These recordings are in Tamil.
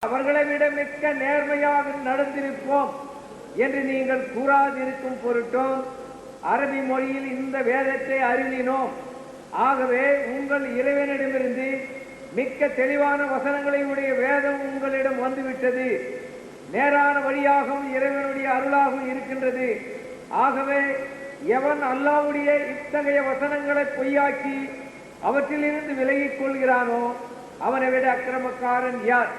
அவர்களை விட மிக்க நேர்மையாக நடந்திருப்போம் என்று நீங்கள் கூறாதிருக்கும் பொருட்டும் அரபி மொழியில் இந்த வேதத்தை அருளினோம். ஆகவே உங்கள் இறைவனிடமிருந்து மிக்க தெளிவான வசனங்களை உடைய வேதம் உங்களிடம் வந்துவிட்டது. நேரான வழியாகவும் இறைவனுடைய அருளாகவும் இருக்கின்றது. ஆகவே எவன் அல்லாஹ்வுடைய இத்தகைய வசனங்களை பொய்யாக்கி அவற்றிலிருந்து விலகிக் கொள்கிறானோ அவனை விட அக்கிரமக்காரன் யார்?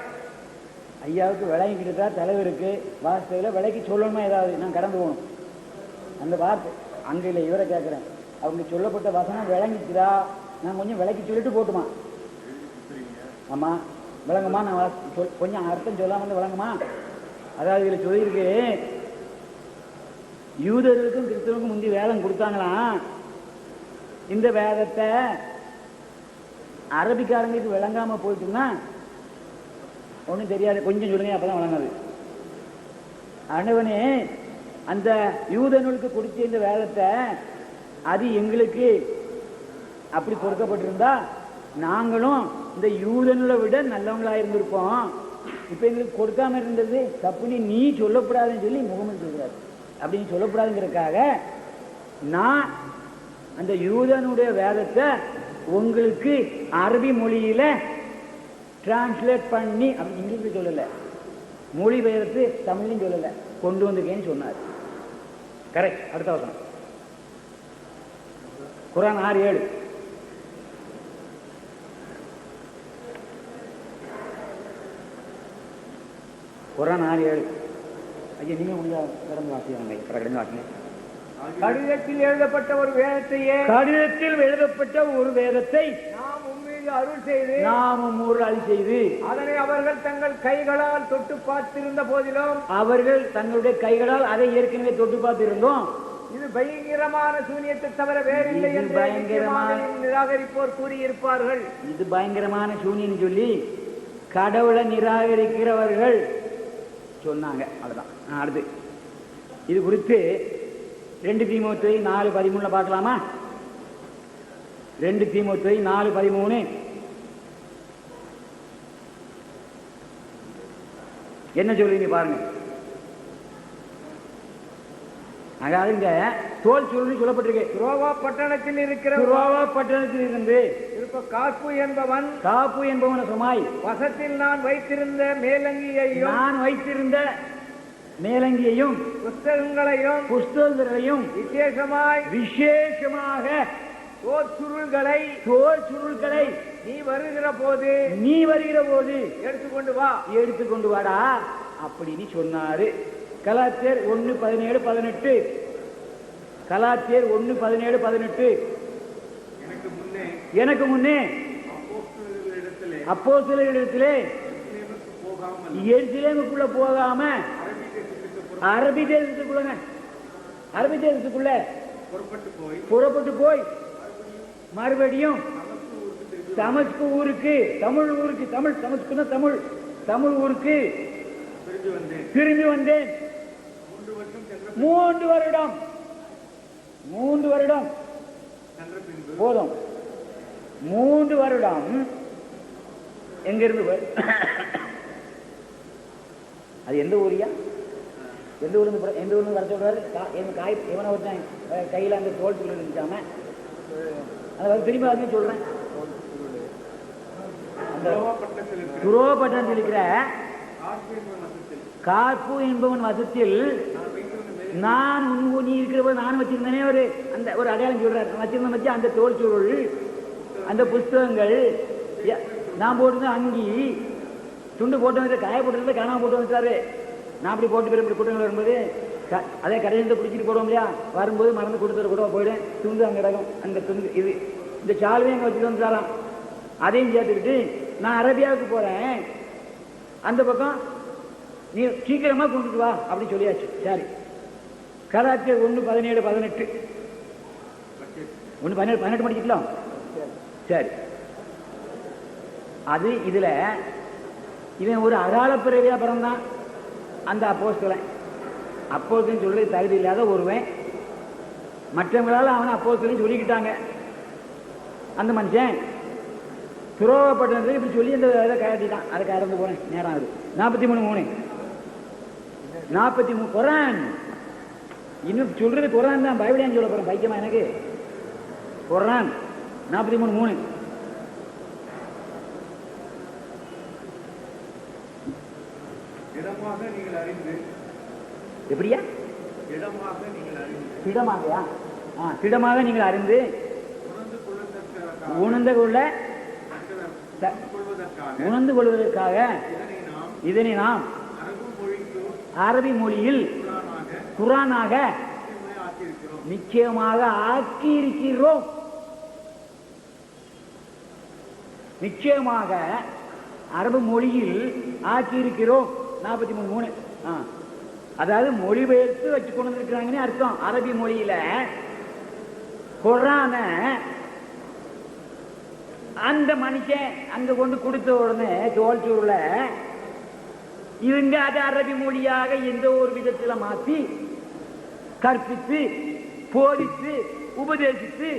ஐயாவுக்கு விளங்கிக்கிட்டு தான் தலைவருக்கு வார்த்தையில் விலைக்கு சொல்லணுமா? ஏதாவது நான் கடந்து போகணும் அந்த வார்த்தை அங்கே இல்லை. இவரை கேட்குறேன், அவங்க சொல்லப்பட்ட வசனம் விளங்கிக்குதா? நான் கொஞ்சம் விலைக்கு சொல்லிட்டு போட்டுமா? ஆமாம் விளங்குமா? நான் கொஞ்சம் அர்த்தம் சொல்லாமல் வந்து விளங்குமா? அதாவது இதில் சொல்லியிருக்கு, யூதர்களுக்கும் கிறிஸ்தவனுக்கும் முந்தி வேதம் கொடுத்தாங்களாம். இந்த வேதத்தை அரபிக்காரங்களுக்கு விளங்காமல் போயிட்டுன்னா ஒன்றும் தெரியாது, கொஞ்சம் சொல்லுங்க, அப்பதான் வழங்காது. ஆண்டவனே, அந்த யூதனுக்கு கொடுத்த இந்த வேதத்தை அது எங்களுக்கு அப்படி கொடுக்கப்பட்டிருந்தா நாங்களும் இந்த யூதனை விட நல்லவங்களா இருந்திருப்போம். இப்ப எங்களுக்கு கொடுக்காம இருந்தது தப்புன்னு நீ சொல்லக்கூடாதுன்னு சொல்லி முகமது சொல்றாரு. அப்படின்னு சொல்லக்கூடாதுங்கிறதுக்காக நான் அந்த யூதனுடைய வேதத்தை உங்களுக்கு அரபி மொழியில டிரான்ஸ்லேட் பண்ணி, அப்படி இங்கிலீஷ் சொல்லல, மொழிபெயர்த்து தமிழ்லையும் சொல்லல, கொண்டு வந்திருக்கேன்னு சொன்னார். கரெக்ட். அடுத்த வசனம் குர்ஆன் 6:7. குர்ஆன் 6:7. ஐயா நீங்க முடிஞ்சா கடந்து வாசிங்க, கடந்து வாசிங்க. கடிதத்தில் எழுதப்பட்ட ஒரு வேதத்தையே, கடிதத்தில் எழுதப்பட்ட ஒரு வேதத்தை நாம் உம்மீது அருள் செய்து, நாம் உம்மூர் அருள் செய்து, அதனை அவர்கள் தங்கள் கைகளால் தொட்டு பார்த்திருந்த போதிலும், அவர்கள் தங்களுடைய கைகளால் அதை ஏற்கனவே தொட்டு பார்த்திருந்தோம், இது பயங்கரமான சூனியத்தை தவிர வேறில்லை என்று பயங்கரமான நிராகரிப்போர் கூறியிருப்பார்கள். இது பயங்கரமான சூனியம் சொல்லி கடவுளை நிராகரிக்கிறவர்கள் சொன்னாங்க. அவ்வளவுதான். அடுத்து இது குறித்து 2 தீமோத்தேயு 4:13 பார்க்கலாமா? 2 தீமோத்தேயு 4:13 என்ன சொல்றீங்க பாருங்க. அதாவது இந்த தோல் சுருள் சொல்லப்பட்டிருக்கு. துரோவா பட்டணத்தில் இருக்கிற, துரோவா பட்டணத்தில் இருந்து காப்பு என்பவன், காப்பு என்பவன சுமாய் வசத்தில் நான் வைத்திருந்த மேலங்கியையும் புஸ்தகங்களையும் விசேஷமாக தோல் சுருள்களை நீ வருகிற போது எடுத்துக்கொண்டு வாடா அப்படின்னு சொன்னாரு. கலாத்தியர் 1:17-18. கலாத்தியர் 1:17-18. எனக்கு முன்னே அப்போஸ்தலர்களிடத்திலே எருசலேமுக்குள்ள போகாம அரபி தேசத்துக்குள்ள புறப்பட்டு போய் மறுபடியும் தமஸ்கு ஊருக்கு, தமிழ் ஊருக்கு திரும்பி வந்தேன். 3 வருடம் போதும். 3 வருடம் எங்கிருந்து அது எந்த ஊரியா? எந்த ஊர்ல வர சொல்றாரு? இவனை வச்சான் கையில அந்த தோல் சுருள் இருந்துச்சாம, அதை திரும்பி வந்து சொல்றேன். அந்த துரோபட்டணத்தில் இருக்கிற காப்பு என்பவன் வசத்தில் நான் நீ இருக்கிற நான் வச்சிருந்தேனே ஒரு அடையாளம் சொல்றாரு. வச்சிருந்த வச்சு அந்த தோல் சுருள், அந்த புஸ்தகங்கள், நான் போட்டிருந்த அங்கி, துண்டு போட்டு காய போட்டு காணாம போட்டு வந்துட்டாரு. நான் அப்படி போட்டு பெரிய கூட்டங்கள் வரும்போது அதே கடையில பிடிச்சிட்டு போடுவோம் இல்லையா, வரும்போது மறந்து கொடுத்துற கூட போயிடும். துண்டு அங்கே கிடக்கும். அந்த துண்டு இது இந்த சால்வையும் அங்கே வச்சுட்டு வந்துட்டாராம். அதையும் சேர்த்துக்கிட்டு நான் அரேபியாவுக்கு போறேன், அந்த பக்கம் நீ சீக்கிரமா கொண்டுட்டு வா அப்படின்னு சொல்லியாச்சு. சரி. கலாத்தியர் 1:17-18. 1:17-18 படிக்கலாம். சரி. அது இதுல இவன் ஒரு அகால பிறவியா பிறந்தான். அந்த அப்போஸ்தலன் சொல்றது தகுதி இல்லாத ஒருவன், மற்றவங்களால அவனை அப்போஸ்தலன் சொல்லிக்கிட்டாங்க. அந்த மனுஷன் துரோகப்பட்டது இப்படி சொல்லி அந்த இதை கட்டிட்டான். அதை கடந்து போனேன் நேரம் ஆகுது. 43 43 குரான். இன்னும் சொல்றது குரான் தான், பைபிளையும் சொல்ல போறேன். பைத்தியமா எனக்கு? குரான் 43 எப்படியா? திடமாகயா? திடமாக நீங்கள் அறிந்து உணர்ந்து கொள்வதற்காக இதனை நாம் அரபி மொழியில் குரானாக நிச்சயமாக ஆக்கியிருக்கிறோம். நிச்சயமாக அரபு மொழியில் ஆக்கியிருக்கிறோம். 43 அதாவது மொழிபெயர்த்து வச்சு கொண்டு வந்திருக்கிறாங்கன்னு அர்த்தம். அரபி மொழியில குர்ஆன அந்த மனுஷன் அங்க கொண்டு கொடுத்த உடனே தோல்சூர்ல இவங்க அது அரபி மொழியாக எந்த ஒரு விதத்துல மாற்றி கற்பித்து போதித்து உபதேசித்து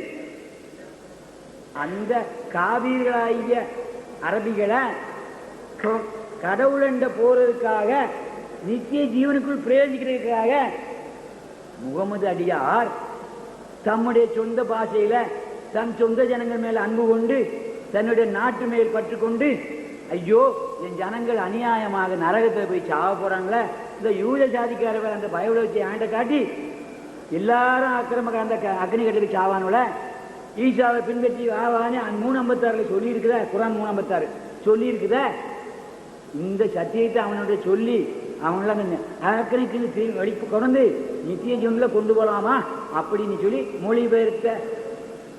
அந்த காவிர்களாகிய அரபிகளை கடவுளண்ட போறதுக்காக நித்திய ஜீவனுக்குள் பிரயோஜிக்கிறதுக்காக முகமது அடியார் தம்முடைய சொந்த பாஷையில தன் சொந்த ஜனங்கள் மேல அன்பு கொண்டு தன்னுடைய நாட்டு மேல் பற்று கொண்டு, ஐயோ என் ஜனங்கள் அநியாயமாக நரகத்தை போய் சாவ போறாங்களே, இந்த யூத ஜாதிக்காரர்கள் அந்த பைபிளை வச்சு ஆண்ட காட்டி எல்லாரும் அக்கிரம அந்த அக்னி கட்டுக்கு சாவானுல ஈசாவை பின்பற்றி ஆவான்னு 356 சொல்லி இருக்குத. குரான் 356 சொல்லி இருக்குத. இந்த சத்தியத்தை அவனுடைய சொல்லி அவங்களாம் அக்கறைக்கு வடிப்பு கொண்டு நித்திய ஜீவன்ல கொண்டு போகலாமா அப்படின்னு சொல்லி மொழிபெயர்த்த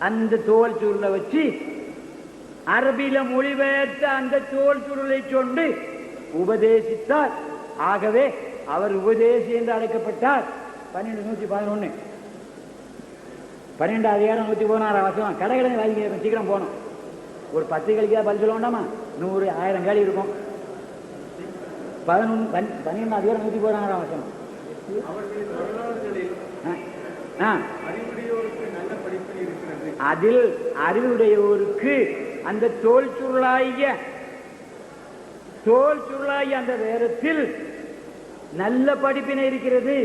அந்த தோல் சுருளை வச்சு அரபியில மொழிபெயர்த்த அந்த தோல் சுருளை கொண்டு உபதேசித்தார். ஆகவே அவர் உபதேசி என்று அழைக்கப்பட்டார். 12:111 12 அதிகாரம் 116 வசனம். கடைகளை வாங்கி சீக்கிரம் போகணும். ஒரு 10 கேள்விக்காக பதில் சொல்ல வேண்டாமா? 100 1000 கேள்வி இருக்கும். 12 அதிகாரம் 116 வசனம். அதில் அறிவுடையோருக்கு அந்த தோல் சுருளாகிய அந்த வேதத்தில் நல்ல படிப்பினை இருக்கிறது.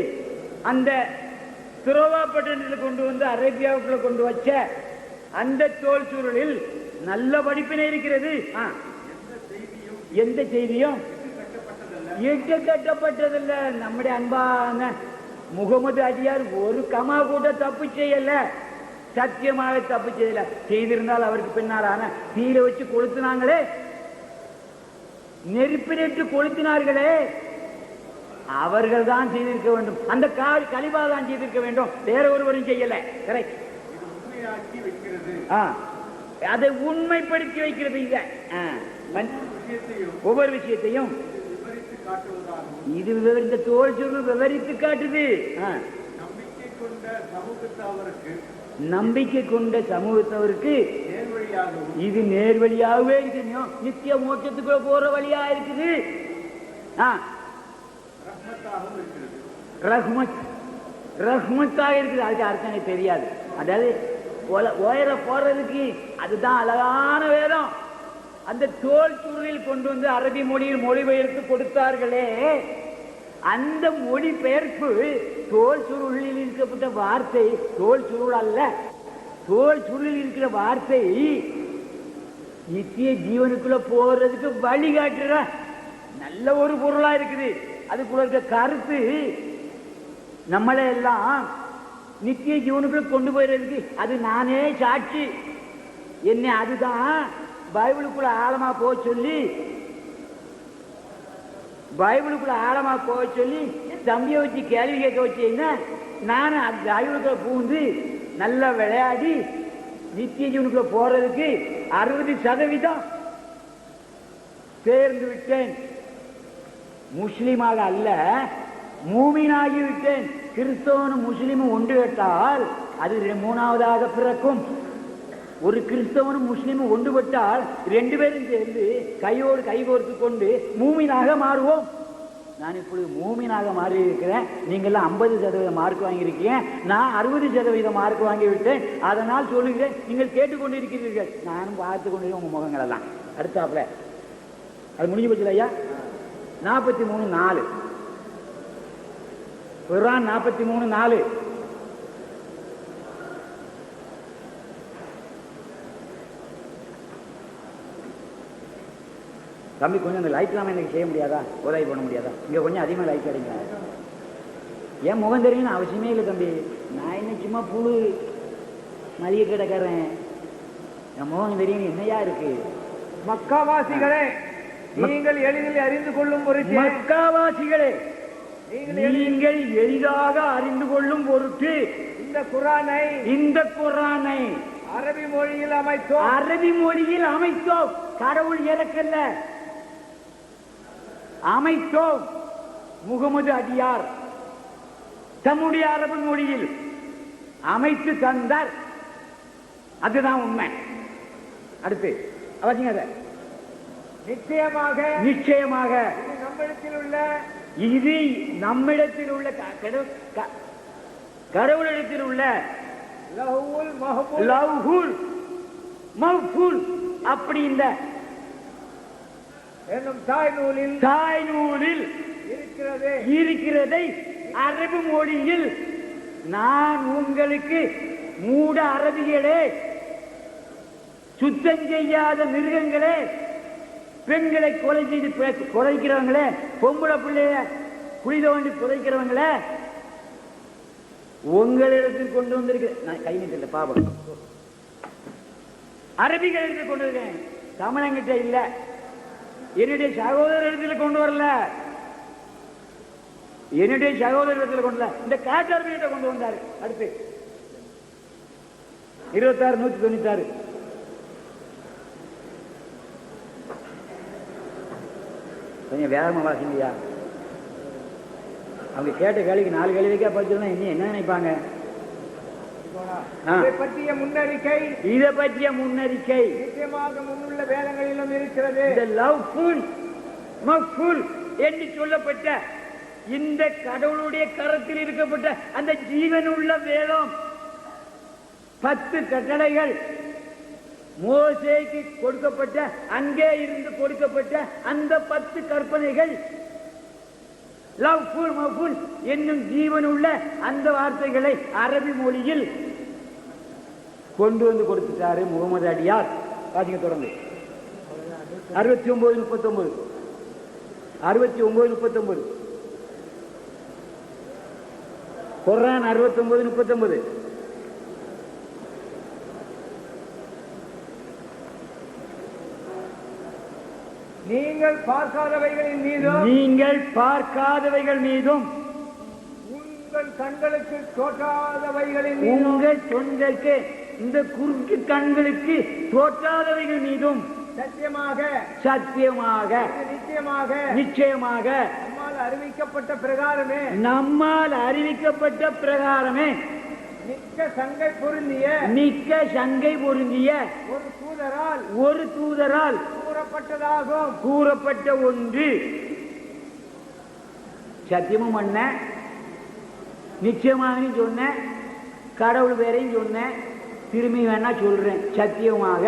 அந்த துறவாப்பட்டணத்தில் கொண்டு வந்து அரேபியாவுக்குள்ள கொண்டு வச்ச அந்த தோல் சுருளில் நல்ல படிப்பினை இருக்கிறது. எந்த செய்தியும் எட்டு கட்டப்பட்டதில்ல. நம்முடைய அன்பான முகமது அடியார் ஒரு கமா கூட தப்பு செய்யல, சத்தியமாக தப்பு செய்யல. செய்திருந்தால் அவருக்கு பின்னாரான தீர வச்சு கொளுத்தினாங்களே, நெருப்பினேற்று கொளுத்தினார்களே, அவர்கள் தான் செய்திருக்க வேண்டும். அந்த கலிபா தான் செய்திருக்க வேண்டும், வேற ஒருவரும் செய்யல. கரெக்ட். அதை உண்மைப்படுத்தி வைக்கிறது. இத ஒவ்வொரு விஷயத்தையும் இது இந்த தோல் சுருள் விவரித்து காட்டுது. நம்பிக்கை கொண்ட சமூகத்தவருக்கு இது நேர்வழியாகவே இருக்குது. நித்திய மோட்சத்துக்குள்ள போற வழியா இருக்குது. ரஹ்மத்தாக இருக்குது. அதுக்கு அர்த்தம் எனக்கு தெரியாது. அதாவது உயர போறதுக்கு அதுதான் அழகான வேதம். அந்த தோல் சுருளில் கொண்டு வந்து அரபி மொழியில் மொழிபெயர்த்து கொடுத்தார்களே, அந்த மொழிபெயர்ப்பு தோல் சுருளில் இருக்கப்பட்ட வார்த்தை தோல் சுருள் அல்ல. தோல் சுருளில் இருக்கிற வார்த்தை நித்திய ஜீவனுக்குள்ள போறதுக்கு வழிகாட்டுற நல்ல ஒரு பொருளா இருக்குது. அதுக்குள்ள இருக்க கருத்து நம்மளை எல்லாம் நித்திய ஜீவனுக்குள்ள கொண்டு போயிடுறதுக்கு அது நானே சாட்சி. என்ன அதுதான் பைபிளுக்குள்ள ஆழமா போக சொல்லி தம்பியை வச்சு கேள்வி கேட்க வச்சீங்கன்னா நான் அந்த பைபிளுக்குள்ள பூந்து நல்லா விளையாடி நித்திய ஜீவனுக்குள்ள போறதுக்கு 60% தேர்ந்து விட்டேன். முஸ்லீமாக அல்ல, மூமினாகி விட்டேன். கிறிஸ்தவனும் முஸ்லீமும் ஒன்று கேட்டால் அது 3வதாக பிறக்கும். ஒரு கிறிஸ்தவனும் முஸ்லீமும் ஒன்றுபட்டால் 2 பேரும் சேர்ந்து கையோடு கைகோர்த்து கொண்டு மூமினாக மாறுவோம். நான் இப்பொழுது மூமினாக மாறி இருக்கிறேன். நீங்கள்லாம் 50% மார்க் வாங்கியிருக்கீங்க, நான் 60% மார்க் வாங்கிவிட்டேன். அதனால் சொல்லுகிறேன், நீங்கள் கேட்டுக்கொண்டிருக்கிறீர்கள், நானும் பார்த்து கொண்டிருக்கேன் உங்க முகங்களெல்லாம். அடுத்தாப்புல அது முடிஞ்சு போச்சு ஐயா. 43:4. குர்ஆன் 43:4. தம்பி கொஞ்சம் அந்த லைட் இல்லாமல் எனக்கு செய்ய முடியாதா? உதவி பண்ண முடியாதா? இங்கே கொஞ்சம் அதிகமாக லைட் கிடைங்க. ஏன் முகம் தெரியும்னு அவசியமே இல்லை தம்பி. நான் என்ன சும்மா புழு மளிகை கிடக்கிறேன். என் முகம் தெரியும் என்னையா இருக்கு? மக்காவாசிகளே, நீங்கள் எளிதில் அறிந்து கொள்ளும் பொருட்டு, மக்காவாசிகளே நீங்கள் எளிதாக அறிந்து கொள்ளும் பொருட்டு இந்த குர்ஆனை அரபி மொழியில் அமைத்தோம். கடவுள் இறக்கல்ல, அமைத்தோம். முகமது அடியார் தம்முடைய அரபு மொழியில் அமைத்து தந்தார். அதுதான் உண்மை. அடுத்து அவசியம் நிச்சயமாக இது நம்மிடத்தில் உள்ள கடவுளிடத்தில் உள்ள லவ்ஹுல் மஹ்ஃபூல் அப்படி இந்த தாய் நூலில் இருக்கிறதை அரபு மொழியில் நான் உங்களுக்கு மூட அரபிகளே, சுத்தம் செய்யாத மிருகங்களே, பெண்களை கொலை செய்து புதைக்கிறவங்களே, பொம்பளை பிள்ளைய குழி தோண்டி புதைக்கிறவங்களே, உங்களிடத்தில் கொண்டு வந்திருக்க நான் கை நீட்டல பாபம். அரபிகளிடத்தில் கொண்டு இருக்கேன், தமிழங்கிட்ட இல்ல. என்னுடைய சகோதரத்தில் கொண்டு வரல, என்னுடைய சகோதரத்தில் கொண்டு வரல, இந்த காட்டார்கிட்ட கொண்டு வந்தாரு. அடுத்து 26:196. கொஞ்சம் வேகமா வாசிங்கய்யா. அவங்க கேட்ட கேள்விக்கு 4 கேள்விக்கா படிச்சிருந்தா இன்னும் என்ன நினைப்பாங்க? இதை பற்றிய முன்னறிக்கை நிச்சயமாக முன்னுள்ள வேதங்களிலும் இருக்கிறது. இந்த லவ்ஃபுல் மஹ்ஃபூல் என்று சொல்லப்பட்ட இந்த கடவுளுடைய கரத்தில் இருக்கப்பட்ட அந்த ஜீவனுள்ள வேதம் 10 கட்டளைகள் மோசேக்கு கொடுக்கப்பட்ட, அங்கே இருந்து கொடுக்கப்பட்ட அந்த 10 கற்பனைகள் லவ்ஃபுல் மஹ்ஃபூல் என்னும் ஜீவனுள்ள அந்த வார்த்தைகளை அரபி மொழியில் கொண்டு வந்து கொடுத்துட்டாரு முகமது அடியார். பாத்தீங்க தொடர்ந்து 69:39. 69:39. குர்ஆன் 69:39. நீங்கள் பார்க்காதவைகளின் மீதும் உங்கள் கண்களுக்கு தோற்றாதவைகளின் மீதும், உங்கள் கண்களுக்கு இந்த குறுக்கு கண்களுக்கு தோற்றாதவைகள் மீதும் சத்தியமாக நிச்சயமாக நம்மால் அறிவிக்கப்பட்ட பிரகாரமே மிக்க சங்கை பொருந்திய ஒரு தூதரால் கூறப்பட்ட ஒன்று. சத்தியமும் பண்ண, நிச்சயமாக சொன்ன, கடவுள் பேரையும் சொன்ன, திரும்பி வேணா சொல்றேன் சத்தியமாக.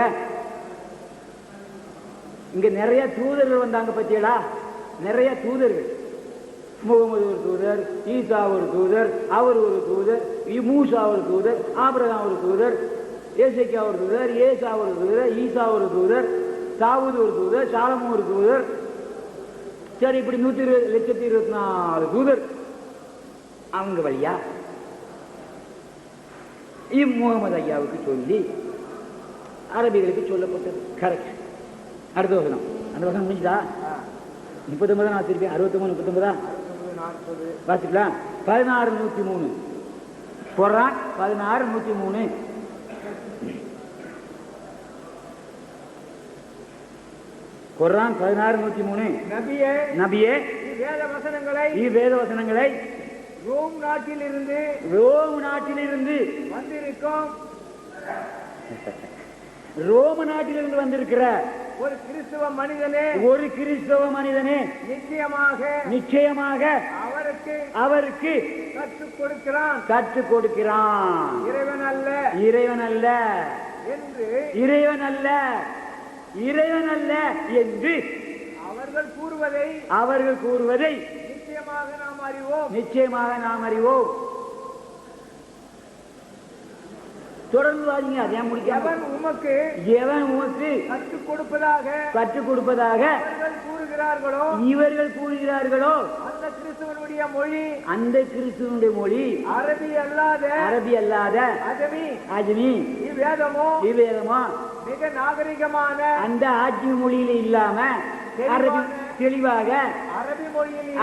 இங்க நிறைய தூதர்கள் வந்தாங்க பத்தியலா, நிறைய தூதர்கள். முகமது ஒரு தூதர், ஈசா ஒரு தூதர், அவர் ஒரு தூதர், மூசா ஒரு தூதர், ஆபிரகாம் ஒரு தூதர், ஏசைக்கா ஒரு தூதர், ஏசா ஒரு தூதர், ஈசா ஒரு தூதர், தாவூது ஒரு தூதர், சாலமோன் ஒரு தூதர். சரி, இப்படி 120,24 தூதர். அவங்க வழியா முகமது ஐயாவுக்கு சொல்லி அரபிகளுக்கு சொல்லப்பட்டது. கரெக்ட். அடுத்த வசனம், அந்த வசனம் முடிஞ்சதா? 39 நான் திருப்பி 69 39 வாசிக்கலாம். 16:103. குர்ஆன் 16:103. குர்ஆன் 16:103. நபியே வேத வசனங்களை ரோம் நாட்டிலிருந்து ரோம நாட்டிலிருந்து வந்திருக்கிற ஒரு கிறிஸ்தவ மனிதனே நிச்சயமாக அவருக்கு கற்றுக் கொடுக்கிறான். இறைவன் அல்ல என்று அவர் அவர்கள் கூறுவதை நிச்சயமாக நாம் அறிவோம். தொடர்ந்து வாதிங்க. அதே முடிக்க எவன் உமக்கு கற்றுக் கொடுப்பதாக இவர்கள் கூறுகிறார்களோ அந்த கிறிஸ்துவனுடைய மொழி அரபி அல்லாத அஜமி இவ்வேதமோ மிக நாகரிகமான அந்த ஆட்சி மொழியில இல்லாம தெளிவாக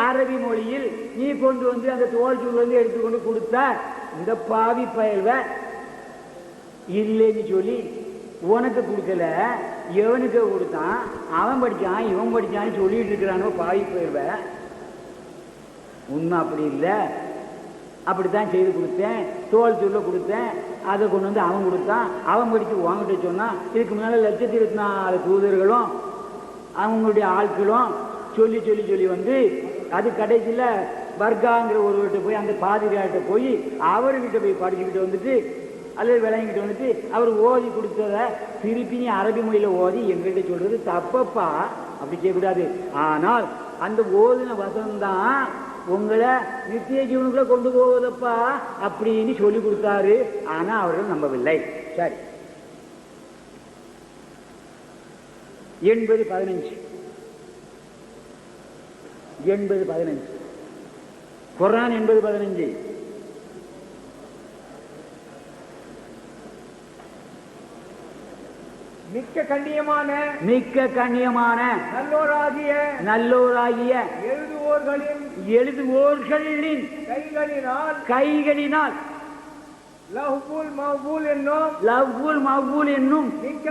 அரபி மொழியில் நீ கொண்டு வந்து அந்த தோல்சூல் வந்து எடுத்துக்கொண்டு கொடுத்த இந்த பாவி பயல்வ இல்லைன்னு சொல்லி உனக்கு கொடுக்கல, எவனுக்கு கொடுத்தான், அவன் படிச்சான் இவன் படிச்சான்னு சொல்லிட்டு இருக்கிறானோ பாவி பயல்வ. உண்மை அப்படி இல்லை. அப்படித்தான் செய்து கொடுத்தேன், தோல் சொல்ல கொடுத்தேன், அதை கொண்டு வந்து அவன் கொடுத்தான், அவன் படிச்சு வாங்கிட்டு சொன்னான். இதுக்கு முன்னால 1,24 தூதர்களும் அவங்களுடைய ஆட்களும் சொல்லி சொல்லி சொல்லி வந்து அது கடைசியில் வர்க்காங்கிற ஒருவர்கிட்ட போய் அந்த பாதிரியார்கிட்ட போய் அவர்கிட்ட போய் படிச்சுக்கிட்டு வந்துட்டு அல்லது விளங்கிட்டு வந்துட்டு அவர் ஓதி கொடுத்தத திருப்பி நீ அரபி மொழியில ஓதி எங்கள்கிட்ட சொல்றது தப்பப்பா, அப்படி செய்யக்கூடாது. ஆனால் அந்த ஓதுன வசனம்தான் உங்களை நித்திய ஜீவனுக்குள்ள கொண்டு போவதப்பா அப்படின்னு சொல்லி கொடுத்தாரு. ஆனா அவர்கள் நம்பவில்லை. சரி, 80:15 குர்ஆன் 80:15 மிக்க கண்ணியமான நல்லோராகிய எழுதுவோர்களின் கைகளினால் லவ்வுல் மவ்பூல் என்னும் மிக்க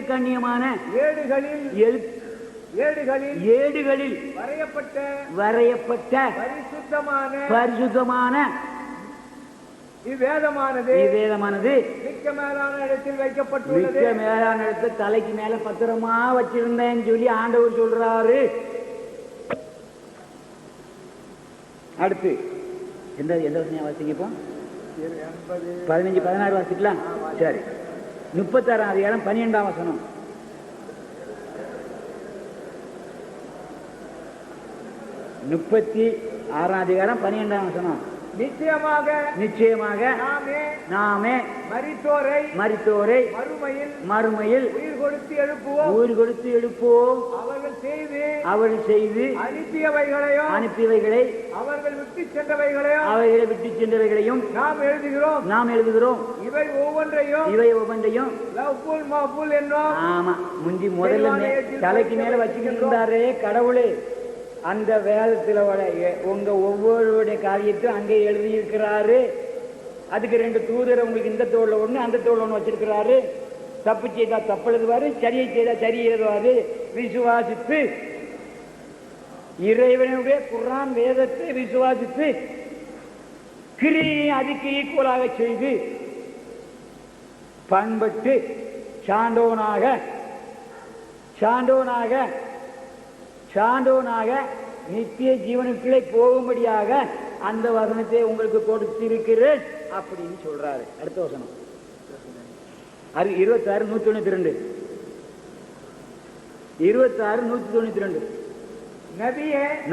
கண்ணியமான ஏடுகளில் வரையப்பட்ட பரிசுத்தமான இவ்வேதமானது மிக்க மேலான இடத்தில் வைக்கப்பட்டுள்ளது. மிக்க மேலான இடத்தை தலைக்கு மேல பத்திரமா வச்சிருந்தேன்னு சொல்லி ஆண்டவர் சொல்றாரு. அடுத்து எந்த வசனம் வாசிங்க? இப்போ 15-16 வாசிக்கலாம். சரி, 36ஆம் அதிகாரம் 12ஆம் வசனம். 36ஆம் அதிகாரம் 12ஆம் வசனம். நிச்சயமாக நாமே மரித்தோரை மறுமையில் உயிர் கொடுத்து எழுப்புவோம். அவர்கள் செய்து அனுப்பியவைகளை அவர்களை விட்டு சென்றவைகளையும் நாம் எழுதுகிறோம். இவை ஒவ்வொன்றையும் ஆமா முந்தி முதல்ல தலைக்கு மேல வச்சுக்கிட்டு இருந்தாரே கடவுளே. அந்த வேதத்தில் உங்க ஒவ்வொருடைய காரியத்தையும் அங்கே எழுதியிருக்கிறாரு. அதுக்கு 2 தூதரை உங்களுக்கு இந்த தோல்ல ஒண்ணு அந்த தோல்ல ஒண்ணு வச்சிருக்கிறாரு. தப்பு செய்தா தப்பு எழுதுவாரு, சரியை செய்தா சரி எழுதுவாரு. விசுவாசித்து இறைவனுடைய குர்ஆன் வேதத்தை விசுவாசித்து கிரியை அதுக்கு ஈக்குவலாக செய்து பண்பட்டு சாண்டோனாக நித்திய ஜீவனுக்குள்ளே போகும்படியாக அந்த வசனத்தை உங்களுக்கு கொடுத்திருக்கிறேன் அப்படின்னு சொல்றாரு. அடுத்த வசனம் 26:192. 26:192.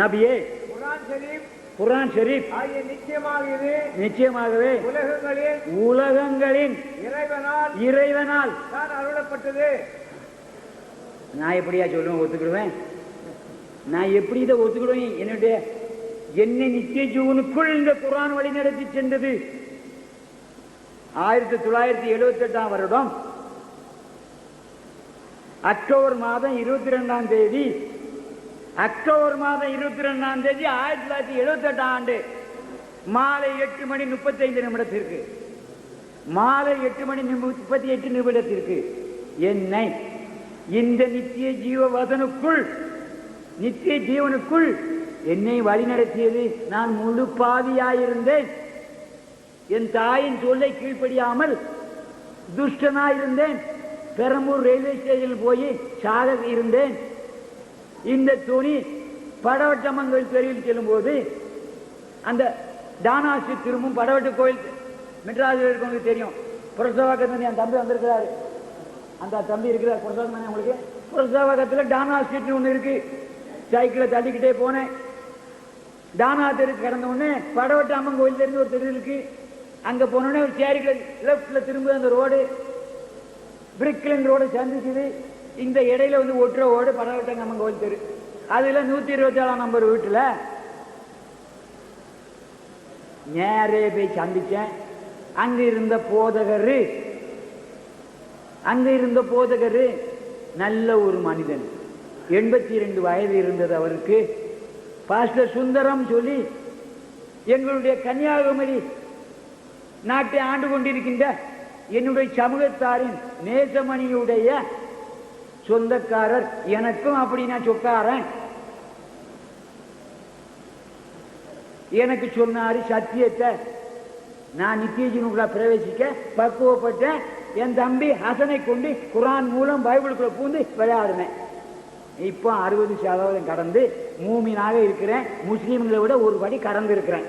நபியே குர்ஆன் ஷரீப் நிச்சயமாகவே உலகங்களின் இறைவனால் அருளப்பட்டது. நான் எப்படியா சொல்லுவேன், ஒத்துக்கிடுவேன்? நான் எப்படி இதை ஒத்துக்கிடுவேன்? என்னை நித்திய ஜீவனுக்குள் இந்த குர்ஆன் வழி நடத்தி சென்றது. 1978ஆம் வருடம் அக்டோபர் மாதம் 22ஆம் தேதி 1978 ஆண்டு மாலை 8:35 மாலை 8:38 என்னை இந்த நித்திய ஜீவனுக்குள் என்னை வழி நடத்தியது. நான் முழு பாவியாயிருந்தேன். என் தாயின் சொல்லை கீழ்ப்படியாமல் துஷ்டனாயிருந்தேன். பெரம்பூர் ரயில்வே ஸ்டேஷனில் போய் சாக இருந்தேன். இந்த துணி படவட்டம்மன் தெருவில் செல்லும் போது அந்த தானாசி திரும்பும் படவட்டு கோயில் மெட்ராஸில் இருக்கவங்களுக்கு தெரியும். புரசவாக்கத்தில் என் தம்பி வந்திருக்கிறாரு. அந்த தம்பி இருக்கிறார் புரசவாக்கம். உங்களுக்கு புரசவகத்தில் டானா ஸ்ட்ரீட்னு ஒன்று இருக்கு. சைக்கிளை தள்ளிக்கிட்டே போனேன். டானா தெருக்கு கடந்த உடனே படவட்ட அம்மன் கோயில் தெரிஞ்சு ஒரு தெரு இருக்கு. அங்கே போனோடனே ஒரு சேரிக்கலை லெஃப்ட்ல திரும்ப அந்த ரோடு பிரிக்லின் ரோடு சந்திச்சுது. இந்த இடையில வந்து ஒற்ற ஓடு படவட்ட அம்மன் கோயில் தெரு. அதுல 127 நம்பர் வீட்டுல நேரே போய் சந்திச்சேன். அங்க இருந்த போதகரு நல்ல ஒரு மனிதன். 82 வயது இருந்தது அவருக்கு. பாஸ்டர் சுந்தரம் சொல்லி எங்களுடைய கன்னியாகுமரி நாட்டை ஆண்டு கொண்டிருக்கின்ற என்னுடைய சமூகத்தாரின் நேசமணியுடைய சொந்தக்காரர். எனக்கும் அப்படி நான் சொக்காரன். எனக்கு சொன்னாரு சத்தியத்தை. நான் நித்திய ஜீவனுக்குள்ள பிரவேசிக்க பக்குவப்பட்ட என் தம்பி ஹசனை கொண்டு குரான் மூலம் பைபிளுக்குள்ள பூந்து விளையாடுனேன். இப்போ 60% கடந்து மூமினாக இருக்கிறேன். முஸ்லீம்களை விட ஒரு படி கடந்து இருக்கிறேன்.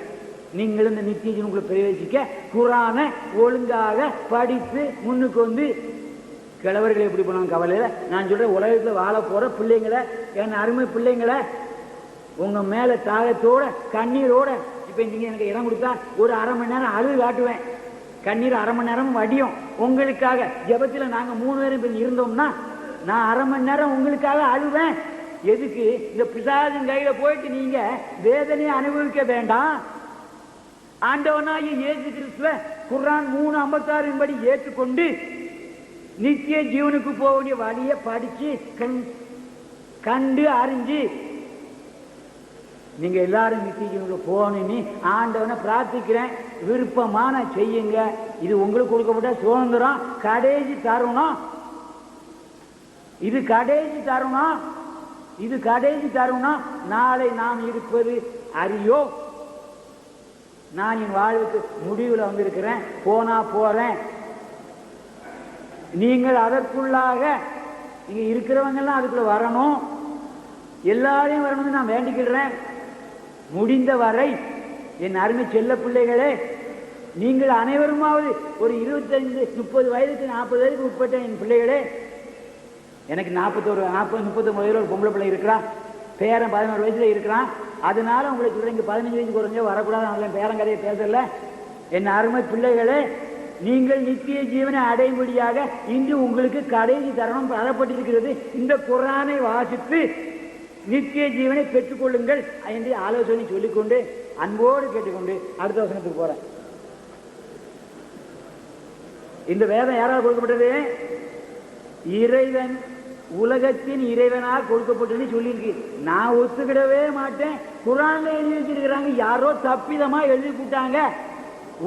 நீங்கள் இந்த நித்திய ஜீவனுக்குள்ள பிரவேசிக்க குரானை ஒழுங்காக படித்து முன்னுக்கு வந்து கிழவர்கள் எப்படி போனாங்க கவலையில. நான் சொல்றேன், உலகத்தில் வாழ போற பிள்ளைங்களை, என் அருமை பிள்ளைங்களை உங்க மேல தாகத்தோட கண்ணீரோட, இப்ப நீங்க எனக்கு இடம் கொடுத்தா ஒரு அரை மணி நேரம் அழுது காட்டுவேன். கண்ணீர் அரை மணி நேரம் வடியும் உங்களுக்காக. ஜெபத்தில் நாங்க 3 பேரும் இருந்தோம்னா நான் அரை மணி நேரம் உங்களுக்காக அழுவேன். எதுக்கு? இந்த பிசாசின் கையில போயிட்டு நீங்க வேதனையை அனுபவிக்க வேண்டாம். ஆண்டவனாகிய இயேசு கிறிஸ்துவ குர்ஆன் 3:56 படி ஏற்றுக்கொண்டு நித்திய ஜீவனுக்கு போக வேண்டிய வழியை படிச்சு கண்டு அறிஞ்சு நீங்க எல்லாரும் நித்திய ஜீவனுக்கு போகணும்னு ஆண்டவனை பிரார்த்திக்கிறேன். விருப்பமான செய்யுங்க. இது உங்களுக்கு கொடுக்கப்பட்ட சுதந்திரம். கடைசி தருணம் இது. கடைசி தருணம். நாளை நாம் இருப்பது அறியோ. நான் என் வாழ்வுக்கு முடிவில் வந்திருக்கிறேன். போனா போறேன். நீங்கள் அதற்குள்ளாக நீங்க இருக்கிறவங்க எல்லாம் அதுக்குள்ள வரணும். எல்லாரையும் வரணும்னு நான் வேண்டிக்கிறேன். முடிந்த வரை என் அருமை செல்ல பிள்ளைகளே, நீங்கள் அனைவருமாவது ஒரு 25-30 வயதுக்கு 40 வயதுக்கு உட்பட்ட என் பிள்ளைகளே. எனக்கு 39 வயதுல ஒரு பொம்பளை பிள்ளை இருக்கிறான். பேரன் 11 வயசுல இருக்கிறான். அதனால உங்களை சொல்றேன், இங்க 15 வயசு குறைஞ்சோ வரக்கூடாது. பேரன் கதையை பேசல. என் அருமை பிள்ளைகளே, நீங்கள் நித்திய ஜீவனை அடையும்படியாக இன்று உங்களுக்கு கடைசி தருணம் தரப்பட்டிருக்கிறது. இந்த குர்ஆனை வாசித்து நித்திய ஜீவனை பெற்றுக் கொள்ளுங்கள் என்று ஆலோசனை சொல்லிக்கொண்டு அன்போடு கேட்டுக்கொண்டு அடுத்த வசனத்துக்கு போறேன். இந்த வேதம் யாரால் கொடுக்கப்பட்டது? இறைவன், உலகத்தின் இறைவனால் கொடுக்கப்பட்டதுன்னு சொல்லியிருக்கு. நான் ஒத்துக்கிடவே மாட்டேன். குர்ஆன்ல எழுதி வச்சிருக்கிறாங்க, யாரோ தப்பிதமா எழுதி போட்டாங்க.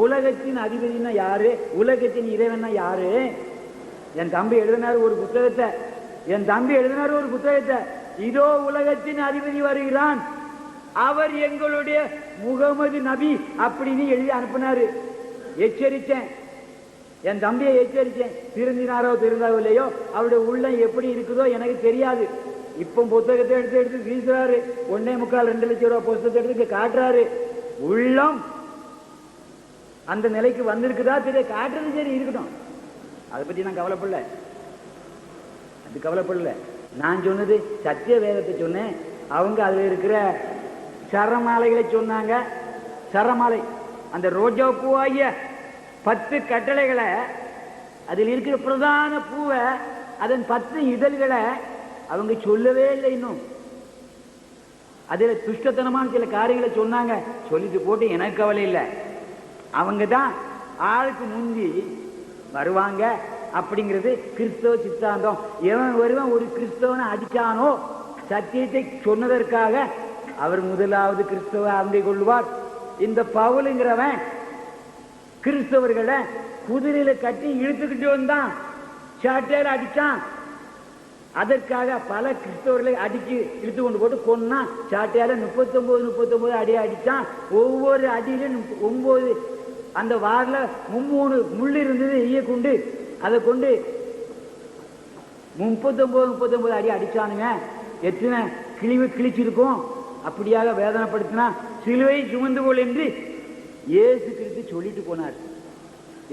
உலகத்தின் அதிபதினா யாரு? உலகத்தின் இறைவன்னா யாரு? என் தம்பி எழுதினார் ஒரு புத்தகத்தை. இதோ உலகத்தின் அதிபதி வருகிறான், அவர் எங்களுடைய முகமது நபி அப்படின்னு எழுதி அனுப்பினாரு. எச்சரித்தேன், என் தம்பியை எச்சரித்தேன். திருந்தினாரோ திருந்தாவில்லையோ, அவருடைய உள்ளம் எப்படி இருக்குதோ எனக்கு தெரியாது. இப்போ புத்தகத்தை எடுத்து வீசுறாரு. 1.25-2 லட்சம் ரூபாய் புத்தகத்தை எடுத்து காட்டுறாரு. உள்ளம் அந்த நிலைக்கு வந்திருக்குதா தெரிய காட்டுறது. சரி, இருக்கட்டும், அதை பத்தி நான் கவலைப்படல. நான் சொன்னது சத்திய வேதத்தை சொன்னேன். அவங்க அதுல இருக்கிற சரமாலைகளை சொன்னாங்க. சரமாலை அந்த ரோஜா பூவாகிய 10 கட்டளைகளை, அதில் இருக்கிற பிரதான பூவை, அதன் 10 இதழ்களை அவங்க சொல்லவே இல்லை. இன்னும் அதுல துஷ்டத்தனமான சில காரியங்களை சொன்னாங்க. சொல்லிட்டு போட்டு எனக்கு கவலை இல்லை. அவங்க தான் ஆளுக்கு முந்தி வருவாங்க அப்படிங்கிறது கிறிஸ்தவ சித்தாந்தம். எவன் ஒருவன் ஒரு கிறிஸ்தவனை அடிச்சானோ சத்தியத்தை சொன்னதற்காக அவர் முதலாவது கிறிஸ்தவ அண்டை கொள்வார். இந்த பவுலுங்கிறவன் கிறிஸ்தவர்களை குதிரையில கட்டி இழுத்துக்கிட்டு வந்தான், சாட்டையில அடிச்சான். அதற்காக பல கிறிஸ்தவர்களை அடிச்சு இழுத்து கொண்டு போட்டு கொன்னா. சாட்டையால 39 அடி அடிச்சான். ஒவ்வொரு அடியிலும் 9 அந்த வாரில் 3 முள் இருந்தது. ஈயக்குண்டு அதை கொண்டு 39 அடி அடிச்சானுங்க. எத்தனை கிழிச்சிருக்கும். அப்படியாக வேதனைப்படுத்தினா சிலுவை சுமந்து கொள் என்று இயேசு கிறிஸ்து சொல்லிட்டு போனார்.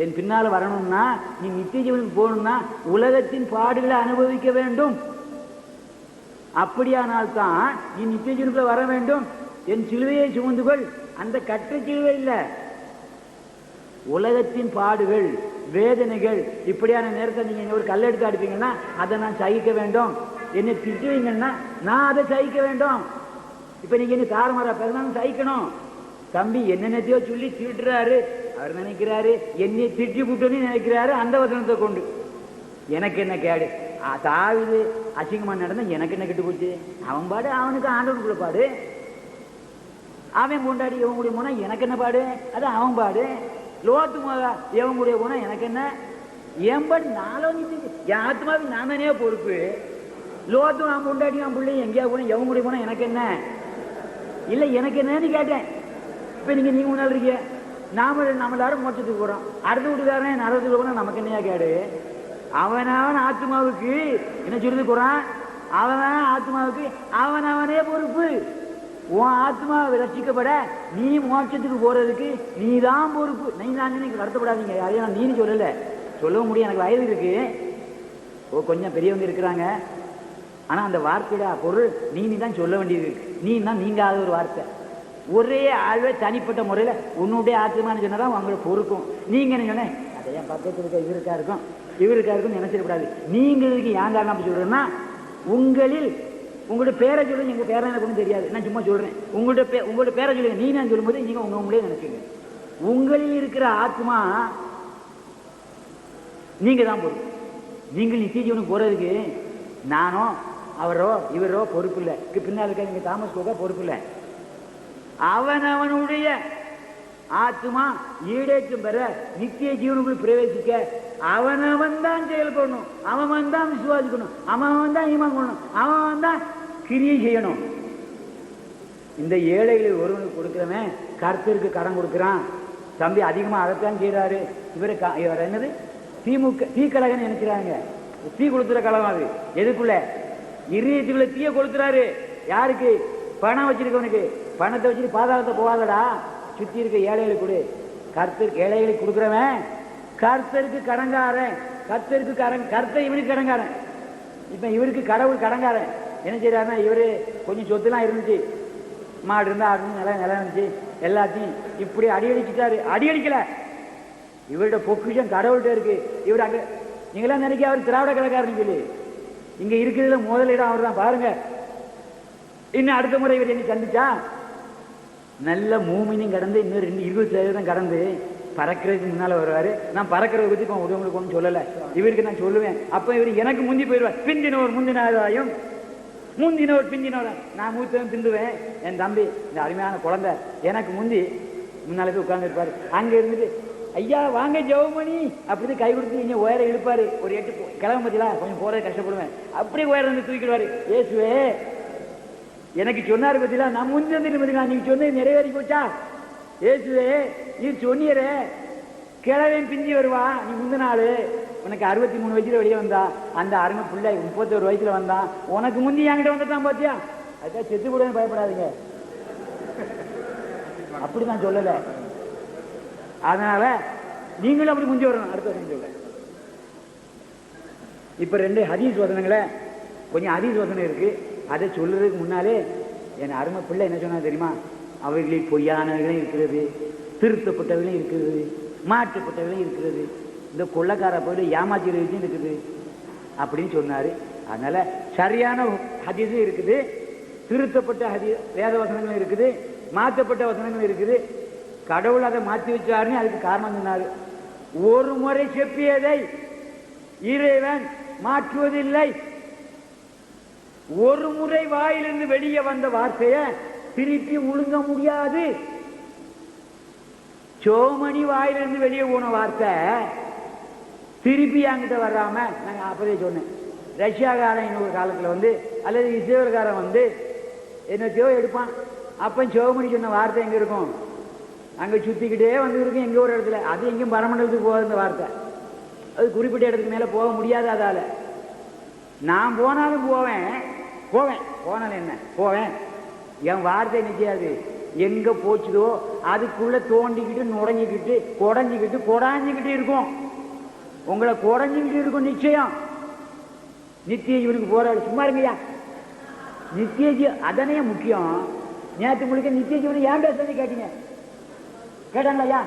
என் பின்னால வரணும்னா, நீ நித்திய ஜீவனுக்கு போகணும்னா உலகத்தின் பாடுகளை அனுபவிக்க வேண்டும். அப்படியானால்தான் நீ நித்திய ஜீவனுக்குள்ள வர வேண்டும். என் சிலுவையை சுமந்துகள். அந்த கற்ற சிலுவை இல்லை, உலகத்தின் பாடுகள், வேதனைகள். இப்படியான நேரத்தை நீங்க ஒரு கல் எடுத்து அடிப்பீங்கன்னா அதை நான் சகிக்க வேண்டும். என்னை திட்டுவீங்கன்னா நான் அதை சகிக்க வேண்டும். இப்ப நீங்க என்ன தாறுமாறா பிறந்தாலும் சகிக்கணும். தம்பி என்னென்னத்தையோ சொல்லி திட்டுறாரு, அவர் நினைக்கிறாரு என்னை திட்டி விட்டுன்னு நினைக்கிறாரு. அந்த வசனத்தை கொண்டு எனக்கு என்ன கேடு, தாவிது அசிங்கமா நடந்தா எனக்கு என்ன கெட்டு போச்சு, அவன் பாடு, அவனுக்கு ஆண்டவனுக்குள்ள பாடு. அவன் கொண்டாடி எவன் கூடிய போனா எனக்கு என்ன பாடு, அது அவன் பாடு. லோத்து மோதா எவன் கூடிய போனா எனக்கு என்ன, என் பாடு நாளோ நீ என் ஆத்மாவுக்கு நான் தானே பொறுப்பு. லோத்து நான் கொண்டாடி நான் பிள்ளை எங்கேயா போனா எவன் கூடிய போனா எனக்கு என்ன இல்லை, எனக்கு என்னன்னு கேட்டேன். இப்ப நீங்க முன்னாள் இருக்கீங்க, நாம எல்லாரும் மோட்சத்துக்கு போறோம். அடுத்த வீட்டுக்காரன் நரகத்துக்கு போனா நமக்கு என்னையா கேடு. அவனவன் ஆத்மாவுக்கு என்ன சொல்லிட்டு போறான், அவன் ஆத்மாவுக்கு அவனவனே பொறுப்பு. உன் ஆத்மாவை ரட்சிக்கப்பட நீ மோட்சத்துக்கு போறதுக்கு நீ தான் பொறுப்பு. நீ தான் வருத்தப்படாதீங்க, யாரையும் நான் நீனு சொல்லல, சொல்லவும் முடியும். எனக்கு வயது இருக்கு, கொஞ்சம் பெரியவங்க இருக்கிறாங்க. ஆனா அந்த வார்த்தையில பொருள் நீ தான் சொல்ல வேண்டியது இருக்கு. நீ தான் நீங்காத ஒரு வார்த்தை. ஒரே ஆழ்வே தனிப்பட்ட முறையில உன்னுடைய ஆத்மான்னு சொன்னதான் உங்களோட பொறுக்கும். நீங்க என்ன சொன்ன அதையா பக்கத்தில் இருக்க இவருக்கா இருக்கும் நினைச்சிடக்கூடாது. நீங்க இதுக்கு ஏன் காரணம் அப்படி சொல்றேன்னா, உங்களில் உங்களுடைய பேரை சொல்லுங்க. எங்க பேரை எனக்கு ஒன்றும் தெரியாது, நான் சும்மா சொல்றேன். உங்களோட பேரை சொல்லுங்க. நீ நான் சொல்லும் போது நீங்க உங்களே நினைச்சுங்க. உங்களில் இருக்கிற ஆத்மா நீங்க தான் பொறுப்பு. நீங்கள் நித்திய ஜீவனுக்கு போறதுக்கு நானோ அவரோ இவரோ பொறுப்பு இல்லை. பின்னால் இருக்க நீங்க தாமஸ் கோகா பொறுப்பு இல்லை. அவனவனுடைய ஆத்மா ஈடேற்றம் பெற நித்திய ஜீவனுக்குள் பிரவேசிக்க அவனவன் தான் செயல்படணும், அவன் தான் விசுவாசிக்கணும், அவன் தான் ஈமான் கொள்ளணும், அவன் தான் கிரியை செய்யணும். இந்த ஏழைகளை ஒருவனுக்கு கொடுக்கிறவன் கர்த்தருக்கு கடன் கொடுக்கிறான். தம்பி அதிகமா அதைத்தான் செய்யறாரு. இவர் என்னது திமுக தீக்கழகன்னு நினைக்கிறாங்க. தீ கொளுத்துற கழகம் அது. எதுக்குள்ள இதயத்துக்குள்ள தீய கொளுத்துறாரு. யாருக்கு? பணம் வச்சிருக்கவனுக்கு. பணத்தை வச்சுட்டு பாதாளத்தை போகாதடா, சுத்தி இருக்க ஏழைகளுக்கு கொடு. கர்த்தருக்கு ஏழைகளுக்கு கொடுக்குறவன் கர்த்தருக்கு கடங்காரன். கர்த்தர் இவனுக்கு கடங்காரன். இப்ப இவருக்கு கடவுள் கடங்காரன். என்ன செய்யறாருன்னா, இவரு கொஞ்சம் சொத்துலாம் இருந்துச்சு, மாடு இருந்தா ஆடு நிலம் இருந்துச்சு, எல்லாத்தையும் இப்படி அடியடிச்சுட்டாரு. அடியடிக்கல, இவருடைய பொக்கிஷம் கடவுள்கிட்ட இருக்கு. இவர் அங்க நீங்களாம் நினைக்க அவர் திராவிட கடைக்காரன்னு சொல்லி, இங்க இருக்கிறதுல முதலிடம் அவர் தான். பாருங்க, இன்னும் அடுத்த முறை இவர் என்ன சந்திச்சா நல்ல மூமினும் கடந்து இன்னும் 20% கடந்து பறக்கிறதுக்கு முன்னால வருவாரு. நான் பறக்கிறத பத்தி இப்போ உங்களுக்கு ஒன்றும் சொல்லலை, இவருக்கு நான் சொல்லுவேன். அப்ப இவர் எனக்கு முந்தி போயிடுவார். பிந்தினோர் முந்தினாதாயும் முந்தினோர் பிந்தினோர். நான் மூத்தவன் பிந்துவேன். என் தம்பி இந்த அருமையான குழந்தை எனக்கு முன்னால போய் உட்கார்ந்து இருப்பாரு. அங்க இருந்துட்டு ஐயா வாங்க ஜெவமணி அப்படின்னு கை கொடுத்து இங்க உயர இழுப்பாரு. ஒரு 8 கிழமை பத்தியா கொஞ்சம் போறது கஷ்டப்படுவேன். அப்படியே உயர வந்து தூக்கிடுவாரு. ஏசுவே எனக்கு சொன்னாரு பத்தியா, நான் முந்தி வந்துட்டு நீங்க சொன்னது நிறைவேறி போச்சா? ஏசுவே நீ சொன்னீரே கிழவன் பிந்தி வருவா, நீ முந்தின நாள் உனக்கு 63 வயசுல வெளியே வந்தா, அந்த அருமை பிள்ளை 31 வயசுல வந்தான், உனக்கு முந்தி என்கிட்ட வந்துட்டான் பாத்தியா? அதுக்காக செத்து கூட பயப்படாதீங்க, அப்படிதான் சொல்லல. அதனால நீங்களும் அப்படி முந்தி வரணும். அடுத்த வருஷம் சொல்ல. இப்ப 2 ஹதீஸ் வசனங்களை, கொஞ்சம் ஹதீஸ் வசனம் இருக்கு, அதை சொல்றதுக்கு முன்னாலே என் அருமை பிள்ளை என்ன சொன்னா தெரியுமா? அவர்களில் பொய்யானவர்களும் இருக்கிறது, திருத்தப்பட்டவர்களும் இருக்கிறது, மாற்றப்பட்டவர்களும் இருக்கிறது, இந்த கொள்ளக்கார போய் ஏமாற்றி வச்சும் இருக்குது அப்படின்னு சொன்னாரு. அதனால சரியான ஹதீஸும் இருக்குது, திருத்தப்பட்ட வேத வசனங்களும் இருக்குது, மாற்றப்பட்ட வசனங்களும் இருக்குது. கடவுள் அதை மாற்றி வச்சாருன்னு அதுக்கு காரணம் சொன்னாரு. ஒரு முறை செப்பியதை இறைவன் மாற்றுவதில்லை. ஒரு முறை வாயிலிருந்து வெளியே வந்த வார்த்தையை திருப்பி ஒழுங்க முடியாது. சோமணி வாயிலிருந்து வெளியே போன வார்த்தை திருப்பி என்கிட்ட வராம, நாங்க அப்பதே சொன்னேன், ரஷ்யாக்காரன் இன்னொரு காலத்துல அல்லது இஸ்ரேல்காரன் என்னத்தையோ எடுப்பான். அப்ப சோமணி சொன்ன வார்த்தை எங்க இருக்கும்? அங்க சுத்திக்கிட்டே இருக்கும் எங்க ஒரு இடத்துல. அது எங்கேயும் பரமண்டலத்துக்கு போகாது இந்த வார்த்தை. அது குறிப்பிட்ட இடத்துக்கு மேல போக முடியாது. அதால நான் போனாலும் போவேன், போனாலும் என்ன போவேன். என் வார்த்தை நிச்சயாது எங்க போச்சுதோ அதுக்குள்ள தோண்டிக்கிட்டு நுழைஞ்சிக்கிட்டு கொடாஞ்சிக்கிட்டு இருக்கும். உங்களை கொடைஞ்சிக்கிட்டு இருக்கும் நிச்சயம். நித்திய இவனுக்கு போறாரு. சும்மா இருங்கய்யா, நித்திய அதனே முக்கியம். நேற்று முழுக்க நித்திய ஜீவனை ஏன் பேசுறது கேட்டீங்க? கேட்டாங்களா ஐயா?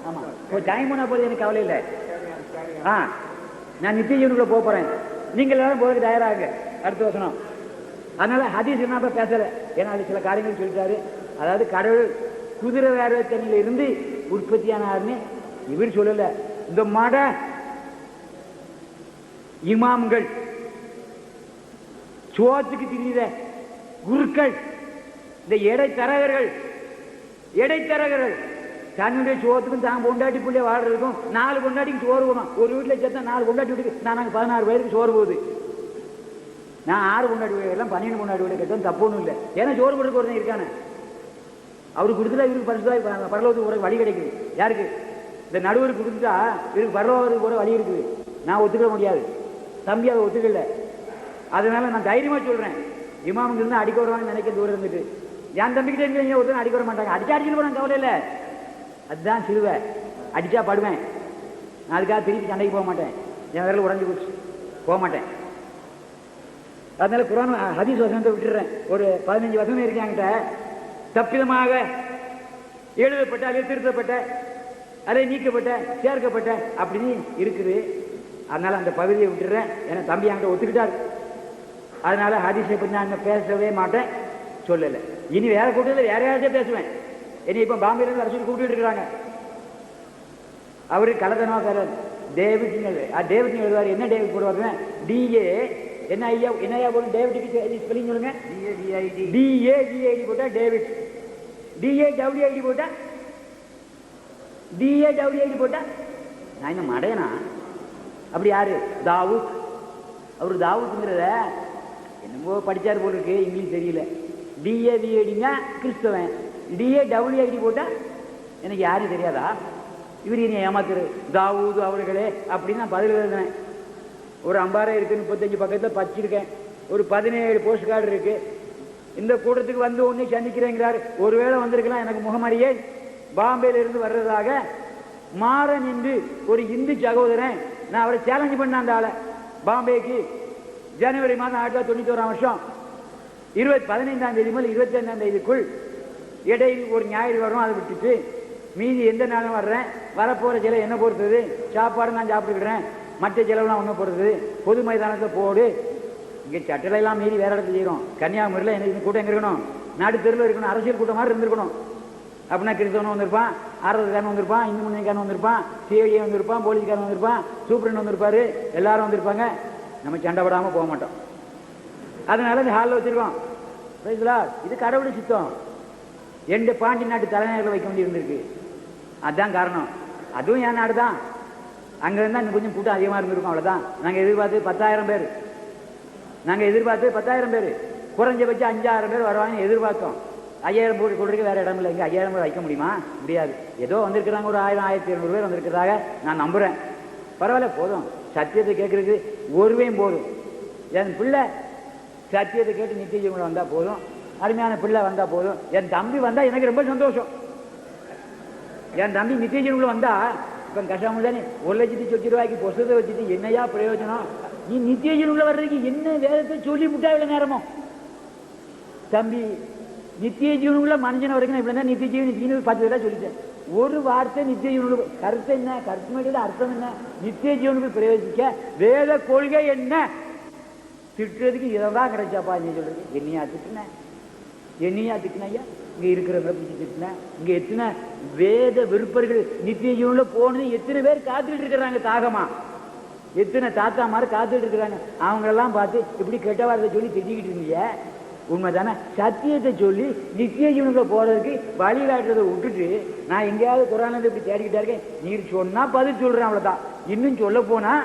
ஆமா, ஒரு டைம் பண்ண போது எனக்கு கவலை இல்லை. நான் நித்திய ஜீவனுக்குள்ள போறேன், நீங்கள் எல்லாரும் போறதுக்கு தயாராக அடுத்த வசனம். அதனால ஹதீஸ் என்ன பேசல, ஏன்னா அது சில காரியங்கள் சொல்லிட்டாரு. அதாவது கடவுள் குதிரை வேற தண்ணியில இருந்து உற்பத்தியானாருன்னு இவர் சொல்லல. இந்த மட இமாம்கள், சோத்துக்கு திரிகிற குருக்கள், இந்த இடைத்தரகர்கள் தன்னுடைய சோத்துக்கும் தான் பொண்டாட்டி பிள்ளை வாழ்றதுக்கும் 4 பொண்டாட்டிக்கு சோறு போகணும். ஒரு வீட்டில் சேர்த்தா 4 பொண்டாட்டி வீட்டுக்கு நான் 16 பேருக்கு சோறு போகுது. நான் 6 பொண்டாட்டி வீடு எல்லாம் 12 பொண்டாட்டி வீடு கட்டணும், தப்பு ஒன்றும் இல்லை. ஏன்னா சோறு போட்டு ஒருத்தன் இருக்கானே, அவருக்கு கொடுத்துட்டா இவருக்கு பரிசுதான் பரலோகத்துக்கு போற வழி கிடைக்குது. யாருக்கு? இந்த நடுவருக்கு கொடுத்துட்டா இவருக்கு பரலோகத்துக்கு போற வழி இருக்குது. நான் ஒத்துக்க முடியாது, தம்பி அதை ஒத்துக்கல. அதனால நான் தைரியமா சொல்றேன், இமாமுக்கு இருந்து அடிக்க வருவாங்கன்னு நினைக்க தூரம் இருந்துட்டு என் தம்பிக்கிட்ட எங்க ஒருத்தர் அடிக்க வர மாட்டாங்க. அடிச்சு போன கவலை இல்லை, அதுதான் சிலுவை. அடிச்சா படுவேன், நான் அதுக்காக திருப்பி சண்டைக்கு போக மாட்டேன். என் விரல் உடஞ்சி போச்சு, போக மாட்டேன். அதனால குர்ஆன் ஹதீஸ் வசனத்தை விட்டுறேன். ஒரு 15 வசனம் இருக்கு என்கிட்ட. தப்பிதமாக எழுதப்பட்ட, அல்லது திருத்தப்பட்ட, அதை நீக்கப்பட்ட, சேர்க்கப்பட்ட அப்படின்னு இருக்குது. அதனால அந்த பகுதியை விட்டுறேன். ஏன்னா தம்பி என்கிட்ட ஒத்துக்கிட்டார். அதனால ஹதீஸை பற்றி நான் பேசவே மாட்டேன், சொல்லலை. இனி வேற கூட்டத்தில் வேற யார்கிட்டே பேசுவேன். இனி இப்போ பாம்பேல இருந்து அரசு கூப்பிட்டு இருக்கிறாங்க. அவரு கலதனவாக்காரர் டேவிட் எழுதுவார். என்ன டேவிட் போடுவாருங்க? டிஏ என்ன ஐயா போடும்? டேவிட்டுக்கு ஸ்பெல்லிங் சொல்லுங்க. டிஏவிஐடி போட்டா டேவிட், டிஏடபிள்யூஐடி போட்டா டிஏடபிள்யூஐடி போட்டா நான் என்ன மடையனா? அப்படி யாரு? தாவூத். அவரு தாவூத்துங்கிறத என்னமோ படிச்சார் போல இருக்கு, இங்கிலீஷ் தெரியல. டிஏவிஐடிங்க கிறிஸ்தவன், டிஏடபிள்யூஐடி போட்டா எனக்கு யாரும் தெரியாதா? இவர் என்னை ஏமாத்துரு தாவூது அவர்களே அப்படின்னு நான் பதில் எழுதுனேன். ஒரு அம்பாறை இருக்கு, 35 பக்கத்தில் பச்சிருக்கேன். ஒரு 17 போஸ்ட் கார்டு இருக்கு. இந்த கூட்டத்துக்கு வந்து ஒன்னே சந்திக்கிறேங்கிறாரு. ஒருவேளை வந்திருக்கலாம். எனக்கு முகமடியே பாம்பேல இருந்து வர்றதாக மாறன் என்று ஒரு இந்து சகோதரன், நான் அவரை சேலஞ்ச் பண்ண அந்த ஆளை பாம்பேக்கு ஜனவரி மாதம் 1991 வருஷம் 15ஆம் தேதி முதல் 22ஆம் தேதிக்குள் இடையில் ஒரு ஞாயிறு வரும். அதை விட்டுட்டு மீதி எந்த நாளும் வர்றேன். வரப்போகிற செலவு என்ன பொறுத்தது? சாப்பாடு நான் சாப்பிட்டுக்கிறேன், மற்ற செலவுலாம் ஒன்றும் பொறுத்தது. பொது மைதானத்தில் போடு. இங்கே சட்டலையெல்லாம் மீறி வேற இடத்துல செய்கிறோம். கன்னியாகுமரியில் எனக்கு கூட்டம் எங்கே இருக்கணும்? நாடு தெருவில் இருக்கணும். அரசியல் கூட்டம் மாதிரி இருந்திருக்கணும். அப்படின்னா கிறிஸ்தவனும் வந்திருப்பான், ஆர்வக்காரன் வந்திருப்பான், இந்து முன்னணிக்காரன் வந்திருப்பான், சிஐடியே வந்திருப்பான், போலீஸ்காரன் வந்திருப்பான், சூப்பரண்ட் வந்திருப்பாரு, எல்லாரும் வந்திருப்பாங்க. நம்ம சண்டை படாமல் போக மாட்டோம். அதனால இந்த ஹாலில் வச்சிருக்கோம். இது கடவுளை சித்தம். எந்த பாண்டி நாட்டு தலைநகரில் வைக்க வேண்டி இருந்திருக்கு. அதுதான் காரணம். அதுவும் என் நாடு தான். அங்கே இருந்தால் இன்னும் கொஞ்சம் கூட்டம் அதிகமாக இருந்திருக்கும், அவ்வளோதான். நாங்கள் எதிர்பார்த்து 10,000 பேர், நாங்கள் எதிர்பார்த்து 10,000 பேர், குறைஞ்சபட்சம் 5,000 பேர் வருவாங்கன்னு எதிர்பார்த்தோம். 5,000 போட்டு கொடுக்க வேறு இடம் இல்லை. இங்கே 5,000 பேர் வைக்க முடியுமா? முடியாது. ஏதோ வந்திருக்கிறாங்க, ஒரு 1000, 1200 பேர் வந்திருக்கிறதாக நான் நம்புகிறேன். பரவாயில்ல, போதும். சத்தியத்தை கேட்கறதுக்கு ஒருவையும் போதும். என் பிள்ளை சத்தியத்தை கேட்டு நித்திய ஜீவனில் வந்தால் போதும். அருமையான பிள்ளை வந்தால் போதும். என் தம்பி வந்தால் எனக்கு ரொம்ப சந்தோஷம். என் தம்பி நித்திய ஜீவனில் வந்தால் இப்போ கஷ்டம் தானே. 1,00,000 சொச்சு ரூபாய்க்கு பொசுதை வச்சுட்டு என்னையா பிரயோஜனம்? நீ நித்திய ஜீவனில் வர்றதுக்கு என்ன வேதத்தை சொல்லி விட்டா இவ்வளோ நேரமோ? தம்பி நித்திய ஜீவனுக்குள்ள மனுஷன் வரைக்கும் இப்படி தான் நித்திய ஜீவன் 10 தடவை சொல்லிட்டேன். ஒரு வார்த்தை நித்திய ஜீவனுக்கு கருத்து என்ன? கருத்து மேடையில் அர்த்தம் என்ன? நித்திய ஜீவனுக்கு பிரயோஜிக்க வேத கொள்கை என்ன? திட்டுறதுக்கு இதெல்லாம் கிடைச்சாப்பா நீ சொல்றது. என்னையா திட்டின? ஐயா இங்க இருக்கிறவங்க பிடிச்சி திட்டின? இங்க எத்தனை வேத விருப்பர்கள் நித்திய ஜீவன்ல போனது எத்தனை பேர் காத்துட்டு இருக்கிறாங்க தாகமா? எத்தனை தாத்தா மாதிரி காத்துட்டு இருக்கிறாங்க. அவங்களெல்லாம் பார்த்து இப்படி கெட்ட வார்த்தை சொல்லி திட்டிக்கிட்டு இருந்தீங்க. உண்மைதானே? சத்தியத்தை சொல்லி நித்திய ஜீவனுக்குள்ள போறதுக்கு வழிகாட்டுறதை விட்டுட்டு நான் எங்கேயாவது குர்ஆன்ல இப்படி தேடிக்கிட்டா இருக்கேன். நீர் சொன்னா பதில் சொல்றேன், அவ்வளவுதான். இன்னும் சொல்ல போனா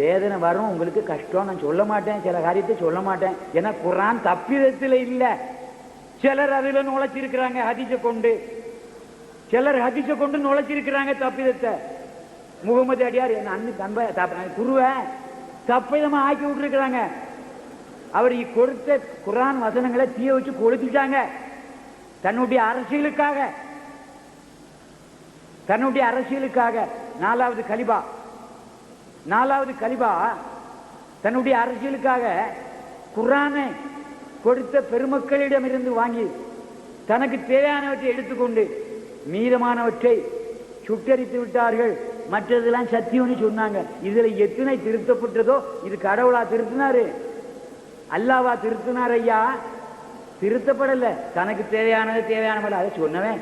வேதனை வரும், உங்களுக்கு கஷ்டம். நான் சொல்ல மாட்டேன், சில காரியத்தை சொல்ல மாட்டேன். ஏன்னா குர்ஆன் தப்பிதத்தில் இல்லை. சிலர் அதுல நுழைச்சிருக்கிறாங்க ஹதீஸை கொண்டு. சிலர் ஹதீஸை கொண்டு நுழைச்சிருக்கிறாங்க தப்பிதத்தை. முகமது அடியார் என் அண்ணன் குருவை தப்பிதமா ஆக்கி விட்டுருக்கிறாங்க. அவர் கொடுத்த குர்ஆன் வசனங்களை தீய வச்சு கொளுத்திட்டாங்க. தன்னுடைய அரசியலுக்காக 4வது கலிபா தன்னுடைய அரசியலுக்காக குர்ஆனை கொடுத்த பெருமக்களிடமிருந்து வாங்கி தனக்கு தேவையானவற்றை எடுத்துக்கொண்டு மீதமானவற்றை சுட்டரித்து விட்டார்கள். மற்றதெல்லாம் சத்தியம்னு சொன்னாங்க. இதுல எத்தனை திருத்தப்பட்டதோ இது கடவுளா திருத்தினாரு, அல்லாவா திருத்தினார்? ஐயா திருத்தப்படல. தனக்கு தேவையானவர்கள் அதை சொன்னவன்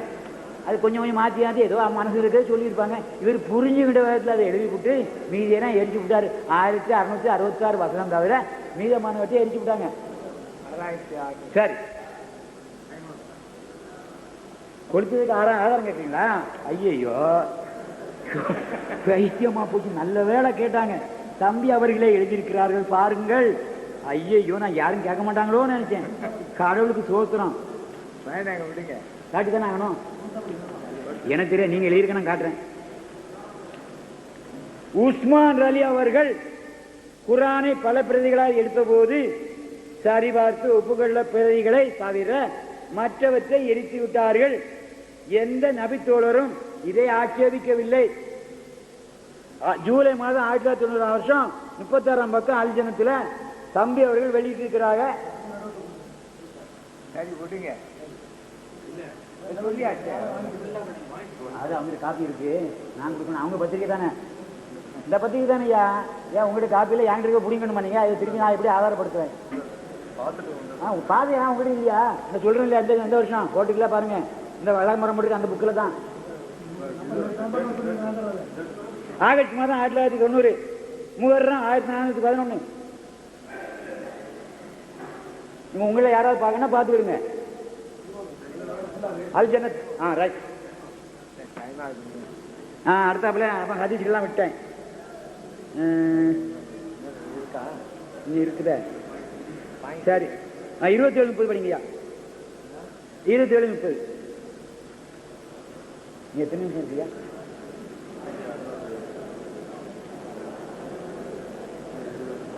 அது கொஞ்சம் கொஞ்சம் மாற்றி மாற்றி ஏதோ மனசு இருக்கிறத சொல்லியிருப்பாங்க. இவர் புரிஞ்சுக்கிட்ட விதத்தில் அதை எழுதி விட்டு மீதியெல்லாம் எரிச்சு விட்டாரு. 1666 வசனம் தவிர மீதமானவற்றை எரிச்சு விட்டாங்க. சரி, கொடுத்ததுக்கு ஆதாரம் கேட்டீங்களா? ஐயோ பைத்தியமா போச்சு. நல்ல வேலை கேட்டாங்க. தம்பி அவர்களே எழுதியிருக்கிறார்கள் பாருங்கள். ஐயோ நான் யாரும் கேட்க மாட்டாங்களோ நினைச்சேன். கடவுளுக்கு சோத்திரம். விடுங்க, காட்டித்தானே ஆகணும். எனக்கு தெரியாது, நீங்க எழுதியிருக்க நான் காட்டுறேன். உஸ்மான் அலி அவர்கள் குர்ஆனை பல பிரதிகளால் எடுத்த போது சரிபார்த்து ஒப்புக்கொள்ள பிரதிகளை தவிர மற்றவற்றை எரித்து விட்டார்கள். எந்த நபித்தோழரும் இதை ஆட்சேபிக்கவில்லை. ஜூலை மாதம் 1990 வருஷம் 36ஆம் பக்கம் அல்ஜனத்தில் தம்பி அவர்கள் வெளியிட்டிருக்கிறாங்க. அது அவங்க காப்பி இருக்கு, நான் கொடுக்கணும். அவங்க பத்திரிக்கை தானே, இந்த பத்திரிக்கை தானே. ஐயா ஏன் உங்கள்கிட்ட காப்பியில் என்கிட்ட பிடிக்கணும் பண்ணீங்க? அதை திருப்பி நான் எப்படி ஆதாரப்படுத்துவேன்? பாதையா உங்ககிட்ட இல்லையா? இந்த சொல்றேன் இல்லையா, எந்த வருஷம் போட்டுக்கலாம் பாருங்க. இந்த வளமரம் முடிக்க அந்த புக்கில் தான். ஆகஸ்ட் மாதம் 1990, முகர்ரம் 1411. நீங்க உங்களை யாராவது பார்க்கணும் பார்த்து விடுங்க. அல்ஜன்னத். ரைட். அடுத்தாப்புல அப்ப ஹதீஸ்லாம் விட்டேன். இருக்குத. சரி, 27:30 படிங்கய்யா. 27:30. நீ எத்தனை நிமிஷம் இருக்கியா?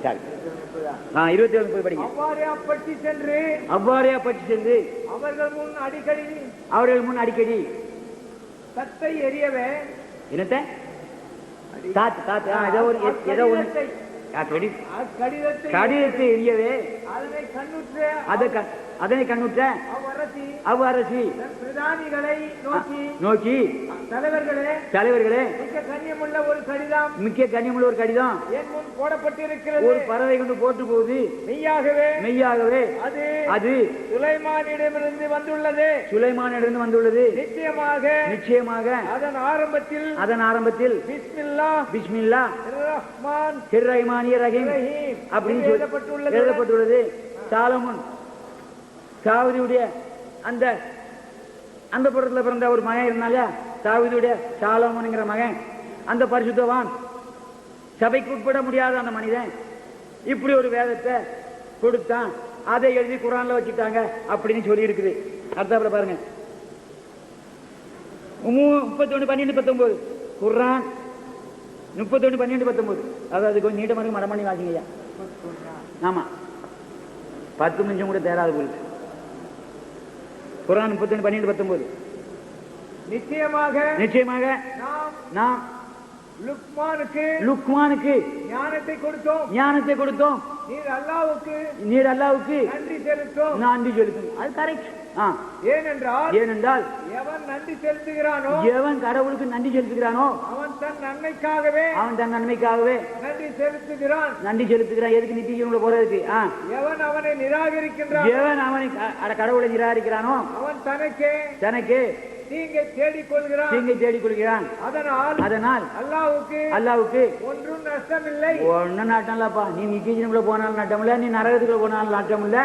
சரி, 27:30 படிங்க. அவ்வாறே பற்றி சென்று அவர்கள் முன் அடிக்கடி தத்தை எரியவே என்னத்தை கடிதத்தை எரியவே அதனை கண்ணுற்ற அவ்வரசி பிரதானிகளை நோக்கி தலைவர்களே மிக்க கண்ணியமுள்ள ஒரு கடிதம் என் முன் போடப்பட்டிருக்கிறது. ஒரு பறவை கொண்டு போட்டு போகுது. மெய்யாகவே அது சுலைமானிடமிருந்து வந்துள்ளது. நிச்சயமாக அதன் ஆரம்பத்தில் பிஸ்மில்லா ரஹ்மான் ரஹீம் அப்படின்னு எழுதப்பட்டுள்ளது. சாலமோன் தாவீதுடைய அந்த புறத்தில் பிறந்த ஒரு மகன் இருந்தாலே, தாவீதுடைய சாலமோன்ங்கிற மகன், அந்த பரிசுத்தவான், சபைக்கு உட்பட முடியாத அந்த மனிதன் இப்படி ஒரு வேதத்தை கொடுத்தான். அதை எழுதி குர்ஆன்ல வச்சுட்டாங்க அப்படின்னு சொல்லி இருக்குது. அடுத்தாப்புல பாருங்க, 31:12-19 குர்ஆன் 31:12-19. அதாவது கொஞ்சம் நீட்டமாக மடம் பண்ணி வாசிங்கய்யா. ஆமா, 10 நிமிஷம் கூட தேராது போயிருக்கு. குர்ஆன் 31:12-19. நிச்சயமாக நாம் லுக்மானுக்கு ஞானத்தை கொடுத்தோம். நீர் அல்லாஹ்வுக்கு நன்றி செலுத்தும். அது கரெக்ட். ஏனென்றால் எவன் கடவுளுக்கு நன்றி செலுத்துகிறானோ அவன் தன் நன்மைக்காகவே நன்றி செலுத்துகிறான். எதுக்கு நித்திய ஜீவனுக்குள்ள போறதுக்கு? எவன் அவனை நிராகரிக்கின்றான், எவன் அவனை கடவுளை நிராகரிக்கிறானோ அவன் தனக்கு தீங்கை தேடிக் கொள்கிறான். அதனால் அல்லாஹ்வுக்கு ஒன்றும் நஷ்டமில்லை. ஒன்னும் நட்டம் இல்லப்பா. நீ நித்திய ஜீவனுக்குள்ள போனாலும் நட்டம் இல்லை, நீ நரகத்துக்குள்ள போனாலும் நட்டம் இல்லை.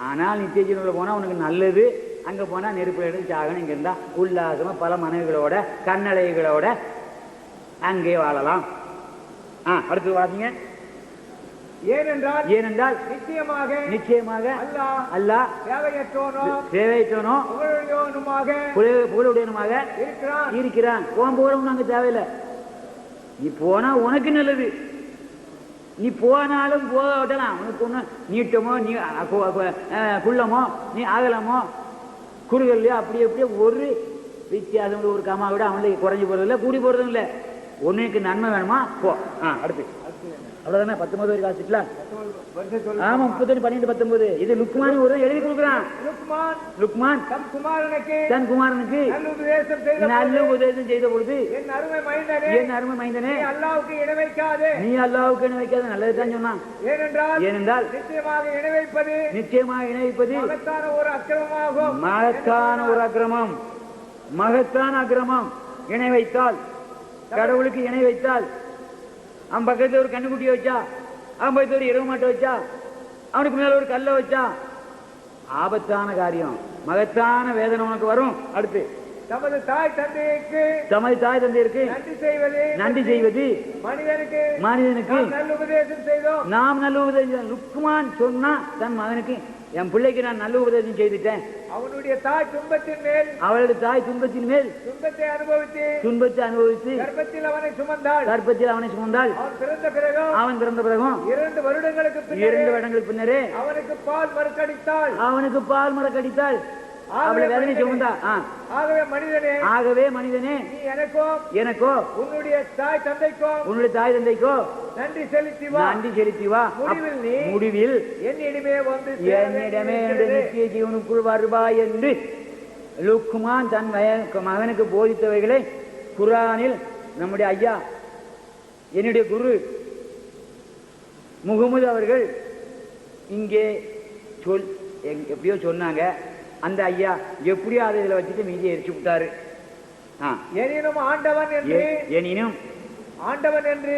ஆனால் நித்திய ஜீவனுக்குள்ள போனா உனக்கு நல்லது. அங்க போனா நெருப்புல எடுத்து சாகணும். இங்க இருந்தா உல்லாசமா பல மனைவிகளோட கண்ணழைகளோட அங்கே வாழலாம். அடுத்து வாசிங்க. ஏனென்றால் நிச்சயமாக அல்லாஹ் சேவையற்றோனோ புகழுடையனுமாக இருக்கிறான். புகழும் நாங்க தேவையில்லை. நீ போனா உனக்கு நல்லது. நீ போனாலும் போகலாம். உனக்கு ஒண்ணு நீட்டமோ நீ குள்ளமோ நீ அகலமோ குறுகல்லையோ அப்படி அப்படியே ஒரு வித்தியாசம், ஒரு கமா விட அவனுக்கு குறைஞ்சி போறதில்லை, கூடி போறதும் இல்லை. உனக்கு நன்மை வேணுமா போ. அடுத்து அவ்வளவுதானே 19 வரைக்கும் வாசிக்கலாம். வருஷம் சொல்லு. ஆமா 31 12 19 இது லுக்மான் ஒரு எழுதி கொடுக்குறான். லுக்மான் தம் குமாரனுக்கு தன் குமாரனுக்கு நல்லுபதேசம் செய்த நல்ல உபதேசம் செய்த பொழுது என் அருமை மைந்தனே, என் அருமை மைந்தனே, நீ அல்லாஹ்வுக்கு இணை வைக்காதே. நீ அல்லாஹ்வுக்கு இணை வைக்காத, நல்லதுதான் சொன்னான். ஏனென்றால் நிச்சயமாக இணை வைப்பது நிச்சயமாக இணைப்பது மகத்தான ஒரு அக்கிரமமாகும். மகத்தான ஒரு அக்கிரமம், மகத்தான அக்கிரமம். இணை வைத்தால், கடவுளுக்கு இணை வைத்தால், அவன் பக்கத்துல ஒரு கண்ணுக்குட்டியை வச்சா, அவன் பக்கத்துல ஒரு இரவு மாட்டை வச்சா, அவனுக்கு மேல ஒரு கல்லை வச்சா, ஆபத்தான காரியம், மகத்தான வேதனை உனக்கு வரும். அடுத்து தமது தாய் தந்தைக்கு தமது தாய் தந்தையருக்கு நன்றி செய்வது மனிதனுக்கு நல்லுபதேசம் செய்தோம். நாம் நல்ல உபதேசம். லுக்மான் சொன்னா தன் மகனுக்கு, என் பிள்ளைக்கு நான் நல்ல உபதேசம் செய்துட்டேன். அவனுடைய தாய் துன்பத்தின் மேல், அவளுடைய தாய் துன்பத்தின் மேல் துன்பத்தை அனுபவித்து கர்ப்பத்தில் அவனை சுமந்தாள். அவன் பிறந்த பிறகும் 2 வருடங்களுக்கு பின்னரே அவனுக்கு பால் மறக்கடித்தாள். அவளை வேதனை சுமந்தா. ஆகவே மனிதனே, நீ எனக்கோ உன்னுடைய தாய் தந்தைக்கோ நன்றி செலுத்தி வா. முடிவில் என்னிடமே வந்து நித்திய ஜீவனுக்குள் வருவாய் என்று லுக்மான் தன் மகனுக்கு போதித்தவைகளை குர்ஆனில் நம்முடைய ஐயா, என்னுடைய குரு முகமது அவர்கள் இங்கே எப்படியோ சொன்னாங்க. அந்த ஐயா எப்படியோ அதை இதில் வச்சுட்டு மீதியை எரிச்சு விட்டாரு. எனினும் ஆண்டவன் என்று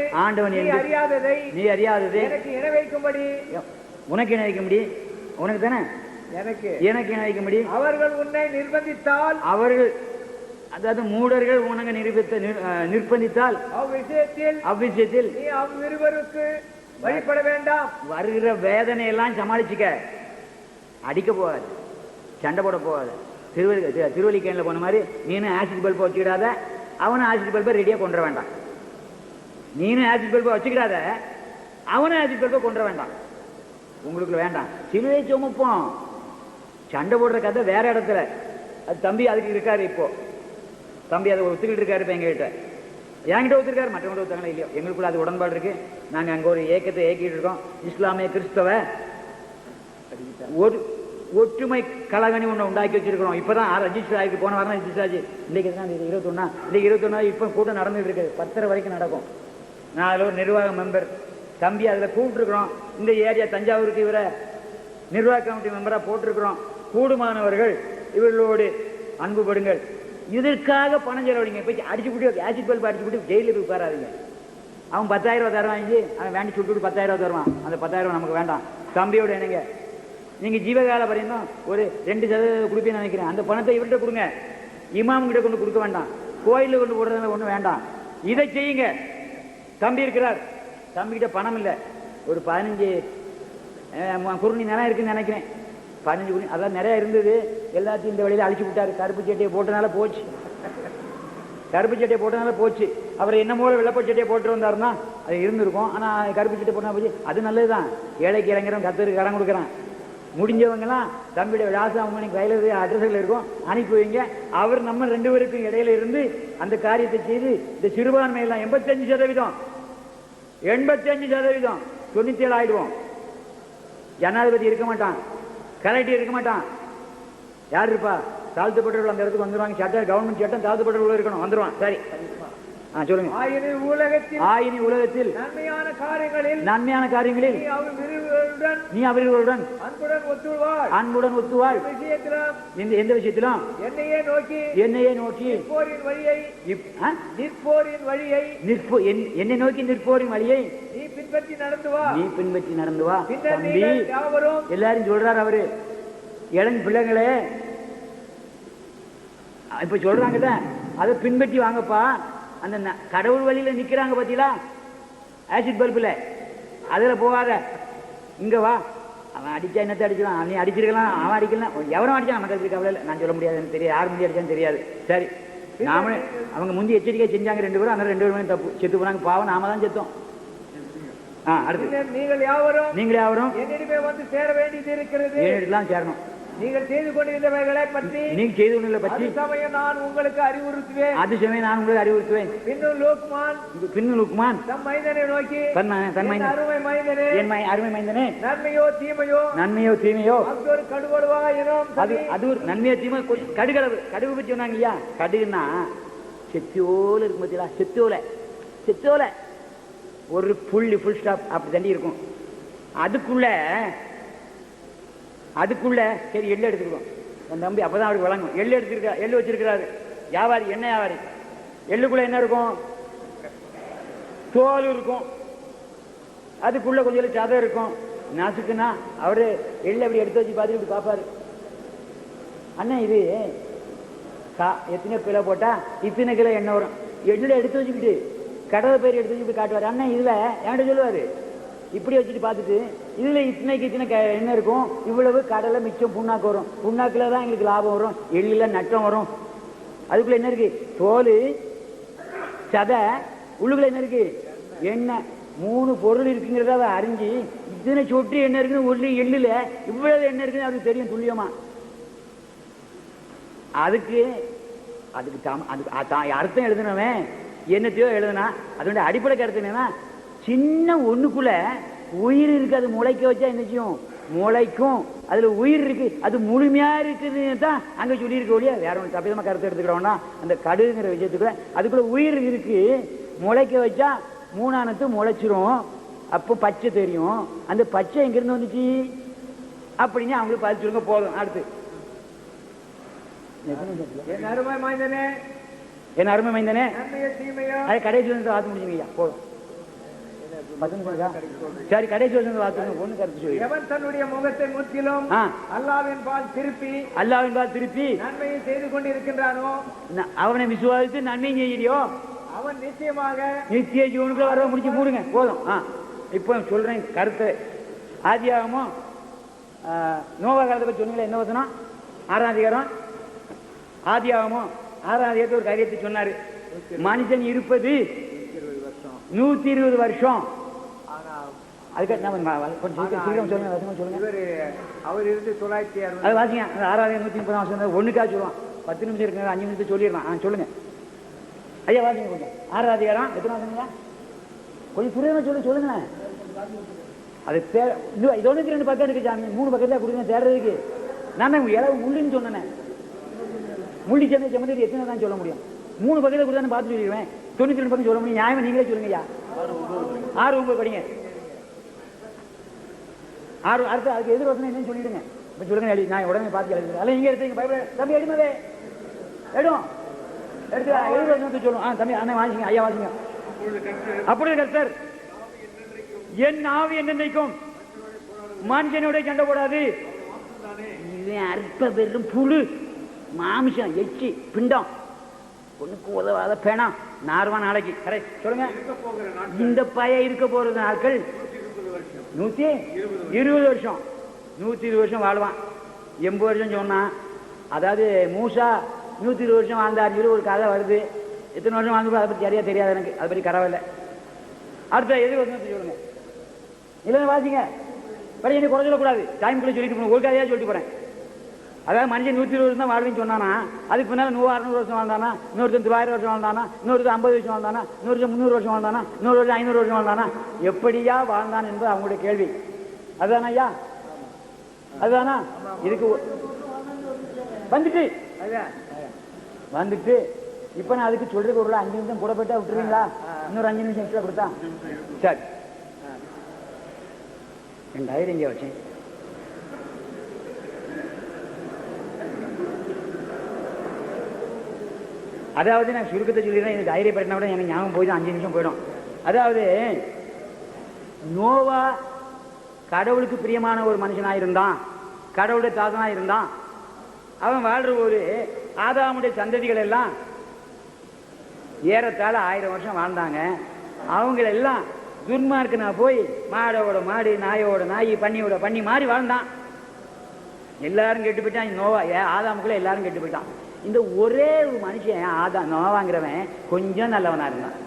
நீ அறியாததை எனக்கு இணை வைக்கும்படி, உனக்கு இணை வைக்கும்படி, உனக்கு தானே எனக்கு இணை வைக்கும்படி அவர்கள் உன்னை நிர்பந்தித்தால், அவர்கள் அதாவது மூடர்கள் உனக்கு நிர்பந்தித்தால் அவ்விஷயத்தில் நீ அவ்விருவருக்கு வழிபட வேண்டாம். வருகிற வேதனை எல்லாம் சமாளிச்சுக்க, அடிக்க போகாது, சண்டை போட போகாது. திருவல்லிக்கேணில் போன மாதிரி நீனும் ஆசிட் பல்பை வச்சுக்கிடாத, அவனும் ஆசிட் பல்பை ரெடியாக கொண்டு வேண்டாம். நீனும் ஆசிட் பல்பை வச்சுக்கிடாத, அவனும் ஆசிட் பல்பை கொண்டு வேண்டாம். உங்களுக்கு வேண்டாம். சிலுவை சுமப்போம், சண்டை போடுற கதை வேற இடத்துல. அது தம்பி அதுக்கு இருக்காரு. இப்போ தம்பி அதை ஒத்துக்கிட்டு இருக்காரு. இப்போ எங்ககிட்ட என்கிட்ட ஒத்துருக்காரு, மற்றவங்க ஒத்துக்காங்களா இல்லையோ, எங்களுக்குள்ள அது உடன்பாடு இருக்கு. நாங்கள் அங்கே ஒரு ஏக்கத்தை ஏக்கிட்டு இருக்கோம். இஸ்லாமிய கிறிஸ்தவ ஒரு ஒற்றுமை கழகணி ஒன்று உண்டாக்கி வச்சிருக்கிறோம். இப்பதான் ரெஜிஸ்டர் ஆகி போன வாரம் ரெஜிஸ்டர் ஆச்சு. இன்னைக்கு தான் 21 இப்போ கூட்டம் நடந்துட்டு இருக்கு. 10:30 வரைக்கும் நடக்கும். நான் அதில் ஒரு நிர்வாக மெம்பர் தம்பி அதில் கூப்பிட்டுருக்குறோம். இந்த ஏரியா தஞ்சாவூருக்கு இவரை நிர்வாக கமிட்டி மெம்பராக போட்டிருக்கிறோம். கூடுமானவர்கள் இவர்களோடு அன்புபடுங்கள். இதற்காக பணம் செலவழிங்க. போய் அடிச்சு விட்டு ஆசிட் பல்ப் அடிச்சு விட்டு ஜெயிலில் போய் உட்காராதீங்க. அவன் 10,000 தருவான், வாங்கி அவன் வேண்டி சுட்டு 10,000 தருவான். அந்த 10,000 நமக்கு வேண்டாம். தம்பியோட என்னங்க, நீங்கள் ஜீவகால பரியந்தம் ஒரு 2% கொடுப்பீங்கன்னு நினைக்கிறேன். அந்த பணத்தை இவர்கிட்ட கொடுங்க. இமாம் கிட்ட கொண்டு கொடுக்க வேண்டாம், கோயிலில் கொண்டு போடுறதுனால ஒன்றும் வேண்டாம். இதை செய்யுங்க. தம்பி இருக்கிறார், தம்பிக்கிட்ட பணம் இல்லை. ஒரு 15 குருணி நிலம் இருக்குன்னு நினைக்கிறேன். 15 குருணி அதான் நிறைய இருந்தது. எல்லாத்தையும் இந்த வழியில் அழிச்சு விட்டாரு. கருப்பு சட்டையை போட்டனால போச்சு. அவர் என்ன போல வெள்ளப்ப சட்டையை போட்டு வந்தாருன்னா அது இருந்திருக்கும். ஆனால் கருப்பு சட்டை போட்டா போச்சு. அது நல்லதுதான். ஏழைக்கு இறங்குறோம், கத்தருக்கு கடன் கொடுக்குறான். முடிஞ்சவங்கலாம் தம்பியோட விலாசம் அவங்க கையில் அட்ரஸில் இருக்கும், அனுப்பி வைங்க. அவர் நம்ம 2 பேருக்கும் இடையில இருந்து அந்த காரியத்தை செய்து இந்த சிறுபான்மையெல்லாம் 85%, 97 ஆயிடுவோம். ஜனாதிபதி இருக்க மாட்டான், கலெக்டர் இருக்க மாட்டான். யார் இருப்பா? தாழ்த்தப்பட்டவர்கள் அந்த இடத்துக்கு வந்துடுவாங்க. சட்டம், கவர்மெண்ட் சட்டம் தாழ்த்தப்பட்டவர்கள் இருக்கணும், வந்துடுவான். சரி, சொல்லுங்க. ஆயினி உலகத்தில் நன்மையான காரியங்களில் நீ அவர்களுடன் அன்புடன் ஒத்துவாள். எந்த விஷயத்திலும் என்னையே நோக்கி என்னை நோக்கி நிற்போரின் வழியை நீ பின்பற்றி நடந்து வா. தம்பி எல்லாரும் சொல்றாரு அவரு. இளம் பிள்ளைங்களே இப்ப சொல்றாங்கல்ல, அதை பின்பற்றி வாங்கப்பா. அந்த கடவுள் வழியில நிக்கிறாங்க பாத்தீங்களா, ஆசிட் பல்புல, அதுல போகாத, இங்க வா. அவன் அடிச்சா என்னத்தை அடிக்கலாம், நீ அடிச்சிருக்கலாம், அவன் அடிக்கலாம், எவரும் அடிச்சான் மக்களுக்கு கவலை இல்லை. நான் சொல்ல முடியாது, எனக்கு தெரியாது, யார் முந்தி அடிச்சான்னு தெரியாது. சரி, நாம அவங்க முந்தி எச்சரிக்கை செஞ்சாங்க 2 பேரும். அந்த 2 பேரும் தப்பு, செத்து போனாங்க. பாவம், நாம தான் செத்தோம். அடுத்து நீங்கள் யாவரும் என்னிடமே வந்து சேர வேண்டியது இருக்கிறது. என்னிடலாம் சேரணும். நீங்கள் செய்து கொண்டிருந்தவைகளை பற்றி நீங்க செய்து கொண்டுள்ள பற்றி சமயம் நான் உங்களுக்கு அறிவுறுத்துவேன். அது சமயம் நான் உங்களுக்கு அறிவுறுத்துவேன். பின்னும் லூக்மான் தம் மைந்தனை நோக்கி தன் அருமை மைந்தனே, என் அருமை மைந்தனே, நன்மையோ தீமையோ அது கடுவடுவா அது ஒரு நன்மையோ தீமை கடுகளவு. கடுகு பற்றி சொன்னாங்க இல்லையா? கடுகுன்னா செத்தோல இருக்கும் பார்த்தீங்களா? செத்தோல ஒரு ஃபுல் ஸ்டாப் அப்படி தண்டி இருக்கும். அதுக்குள்ள சரி எள்ளு எடுத்துக்கிறோம் என் தம்பி, அப்பதான் அவருக்கு வழங்கும். எள்ளு வச்சிருக்கிறாரு வியாபாரி, என்ன வியாபாரி. எள்ளுக்குள்ள என்ன இருக்கும்? தோல் இருக்கும். அதுக்குள்ள கொஞ்சம் சதை இருக்கும். நசுக்குன்னா அவரு எள்ளு அப்படி எடுத்து வச்சு பார்த்துட்டு இப்படி பார்ப்பாரு. அண்ணன் இது எத்தனை கிலோ போட்டா இத்தனை கிலோ எண்ணெய் வரும். எள்ளுல எடுத்து வச்சுக்கிட்டு கடலை பயிர் எடுத்து வச்சு இப்படி காட்டுவார். அண்ணன் இதுல என்கிட்ட சொல்லுவாரு, இப்படி வச்சுட்டு பார்த்துட்டு இதுல இத்தனைக்கு என்ன இருக்கும், இவ்வளவு கடலை மிச்சம் புண்ணாக்கு வரும். புண்ணாக்குல தான் எங்களுக்கு லாபம் வரும், எள்ளுல நட்டம் வரும். அதுக்குள்ள என்ன இருக்கு? தோல், சதை, உள்ளுக்குள்ள என்ன இருக்கு? எண்ணெய். 3 பொருள் இருக்குங்கிறத அறிஞ்சு இத்தனை சொட்டு என்ன இருக்குன்னு ஒரு எள்ளுல இவ்வளவு என்ன இருக்குன்னு அவருக்கு தெரியும் துல்லியமா. அதுக்கு அர்த்தம் எழுதுனவன் என்னத்தையோ எழுதுனா அதனுடைய அடிப்படை கருத்து என்னன்னா, சின்ன ஒண்ணுக்குள்ள உயிர் இருக்கு. அது முளைக்க வச்சா என்ன செய்யும்? முளைக்கும். அதுல உயிர் இருக்கு, அது முழுமையா இருக்குதுன்னு தான் அங்க சொல்லி இருக்க ஒழிய வேற ஒன்று தப்பிதமா கருத்து எடுத்துக்கிறோம்னா அந்த கடுங்கிற விஷயத்துக்குள்ள அதுக்குள்ள உயிர் இருக்கு. முளைக்க வச்சா 3 முளைச்சிரும். அப்போ பச்சை தெரியும். அந்த பச்சை எங்கிருந்து வந்துச்சு அப்படின்னு அவங்களுக்கு பதில் சொல்லுங்க. போதும். அடுத்து என் அருமை மைந்தனே, அது கடைசி வந்து வாத்து முடிச்சுங்கய்யா. போதும். சரி, கடைசி வந்து வாத்து ஒண்ணு கருத்து சொல்லி. எவன் தன்னுடைய முகத்தை முற்றிலும் அல்லாஹ்வின் பால் திருப்பி நன்மையை செய்து கொண்டிருக்கின்றானோ, அவனை விசுவாசித்து நன்மையும் செய்யறியோ, அவன் நிச்சயமாக நித்திய ஜீவனுக்கு வர முடிச்சு மூடுங்க. போதும். இப்போ சொல்றேன் கருத்து. ஆதியாகமும் நோவா காலத்தை பற்றி சொன்னீங்களா? என்ன வசனம்? 6ஆம் அதிகாரம். ஆதியாகமும் 6ஆம் அதிகாரத்தில் ஒரு காரியத்தை சொன்னாரு. மனுஷன் இருப்பது 120 வருஷம். அதுக்கு சீக்கிரம் சொல்லுங்க. அவர் இருந்து 960 அது வாசிங்க. 6ஆம் 130 வருஷம் ஒண்ணுக்காக சொல்லுவான். 10 நிமிஷம் இருக்குங்க, 5 நிமிஷம் சொல்லிடலாம். சொல்லுங்க ஐயா, வாசிங்க கொஞ்சம். 6ஆம் அதிகாரம் எத்தனை வாசிங்களா? கொஞ்சம் துரிதமா சொல்லுங்களேன். அது இதோட 2 பக்கம் இருக்கு சாமி. 3 பக்கத்துல கொடுங்க தேடுறதுக்கு. நான் இளவு முள்ளின்னு சொன்னேன். முள்ளி சேர்ந்து செம்மதி எத்தனை தான் சொல்ல முடியும்? 3 பக்கத்தை கொடுத்தானு பார்த்து சொல்லிடுவேன். 92 பக்கம் சொல்ல முடியும். நியாயமா நீங்களே சொல்லுங்க ஐயா. 6 9 படிங்க. 6 அடுத்து அதுக்கு எதிர் வசனம் என்னன்னு சொல்லிடுங்க. இப்ப சொல்லுங்க. நான் உடனே பார்த்து எழுதுறேன். அல்ல நீங்க எடுத்து பைபிள் தம்பி எடுமவே எடுத்து எதிர் வசனத்தை சொல்லும். தம்பி அண்ணன் வாசிங்க. ஐயா வாசிங்க. அப்படி கர்த்தர் என் ஆவி என்னைக்கும் மனுஷனோட சண்டை போடாது. அற்ப பெரும் புழு, மாமிசம், எச்சி, பிண்டம், ஒண்ணுக்கு உதவாத பேணம், நார்வா நாளைக்கு. கரெக்ட் சொல்லுங்க. இந்த பய இருக்க போறது நாட்கள் 120 வருஷம். 120 வருஷம் வாழ்வான். 80 வருஷம் சொன்னான். அதாவது மூசா 120 வருஷம் வாழ்ந்தாரு. ஒரு கதை வருது. எத்தனை வருஷம் வாழ்ந்து அதை பற்றி சரியா தெரியாது எனக்கு. அதை பற்றி கரவில்லை. அடுத்த எதிர் வருஷம் சொல்லுங்க. இல்லைன்னு வாசிங்க. படி என்ன குறை சொல்லக்கூடாது. டைம்குள்ளே சொல்லிட்டு போகணும். ஒரு கதையாக சொல்லிட்டு போறேன். அதாவது மனுஷன் 120 வருஷம் தான் வாழ்வின்னு சொன்னானா, அதுக்கு பின்னால் 100 வருஷம் வாழ்ந்தானா, இன்னொருத்தன் 1000 வருஷம் வாழ்ந்தானா, இன்னொருத்தர் 50 வருஷம் வாழ்ந்தானா, இன்னொருத்தர் 300 வருஷம் வாழ்ந்தானா, இன்னொரு வருஷம் 500 வருஷம் வாழ்ந்தானா, எப்படியா வாழ்ந்தான் என்பது அவங்களுடைய கேள்வி. அதுதானா ஐயா? அதுதானா? இதுக்கு வந்துட்டு இப்ப நான் அதுக்கு சொல்றதுக்கு ஒரு 5 நிமிஷம் கூட போயிட்டா விட்டுருவீங்களா? இன்னொரு 5 நிமிஷம் எக்ஸ்ட்ரா கொடுத்தா சரி. 2000 இங்கே வச்சேன். அதாவது நான் சுருக்கத்தை சொல்லிடுறேன். எனக்கு டைரி பட்டினா கூட எனக்கு ஞாபகம் போய் தான் 5 நிமிஷம் போயிடும். அதாவது நோவா கடவுளுக்கு பிரியமான ஒரு மனுஷனாக இருந்தான். கடவுளுடைய தாசனாக இருந்தான். அவன் வாழ்ற போது ஆதாமுடைய சந்ததிகள் எல்லாம் ஏறத்தாழ 1000 வருஷம் வாழ்ந்தாங்க. அவங்களெல்லாம் துன்மார்க்கனா போய் மாடோட மாடு, நாயோட நாய், பண்ணியோட பண்ணி மாறி வாழ்ந்தான். எல்லாரும் கெட்டு போயிட்டான். நோவா ஆதாமுக்குள்ள எல்லாரும் கெட்டு போயிட்டான். இந்த ஒரே ஒரு மனுஷன் நோவாங்கிறவன் கொஞ்சம் நல்லவனா இருந்தான்.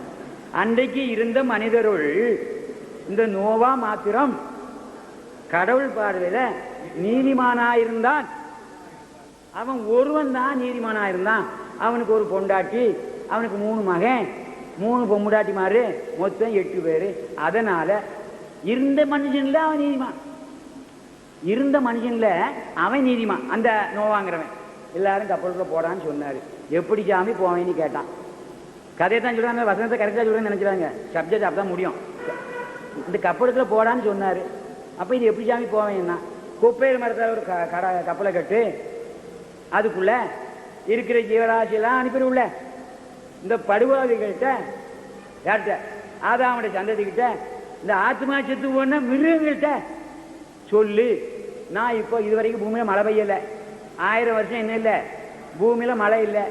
அன்றைக்கு இருந்த மனிதருள் இந்த நோவா மாத்திரம் கடவுள் பார்வையில நீதிமானா இருந்தான். அவன் ஒருவன் தான் நீதிமானா இருந்தான். அவனுக்கு ஒரு பொண்டாட்டி, அவனுக்கு 3 மகன், 3 பொம்முடாட்டி மாறு, மொத்தம் 8 பேரு. அதனால இருந்த மனுஷன்ல அவன் நீதிமான், இருந்த மனுஷன்ல அவன் நீதிமான். அந்த நோவாங்கிறவன் எல்லாரும் கப்பலுக்குள்ள போடான்னு சொன்னாரு. எப்படி சாமி போவேன்னு கேட்டான். கதையை தான் சொல்றாங்க, வசனத்தை கரெக்டா சொல்றேன்னு நினைக்கிறாங்க. சப்ஜெக்ட் அப்பதான் முடியும். இந்த கப்பலுக்குள்ள போடான்னு சொன்னாரு. அப்ப இது எப்படி சாமி போவேன்னா, குப்பையில் மரத்தில் ஒரு கப்பலை கட்டு, அதுக்குள்ள இருக்கிற ஜீவராசியெல்லாம் அனுப்பிடுள்ள. இந்த படுகொலைகள்கிட்ட யார்கிட்ட, ஆதாமுடைய சந்ததிக்கிட்ட, இந்த ஆத்மா செத்து போன மிருகங்கள்கிட்ட சொல்லு, நான் இப்போ இது வரைக்கும் பூமியில மழை பெய்யலை, 1000 வருஷம் என்ன இல்லை, பூமியில மழை இல்லை,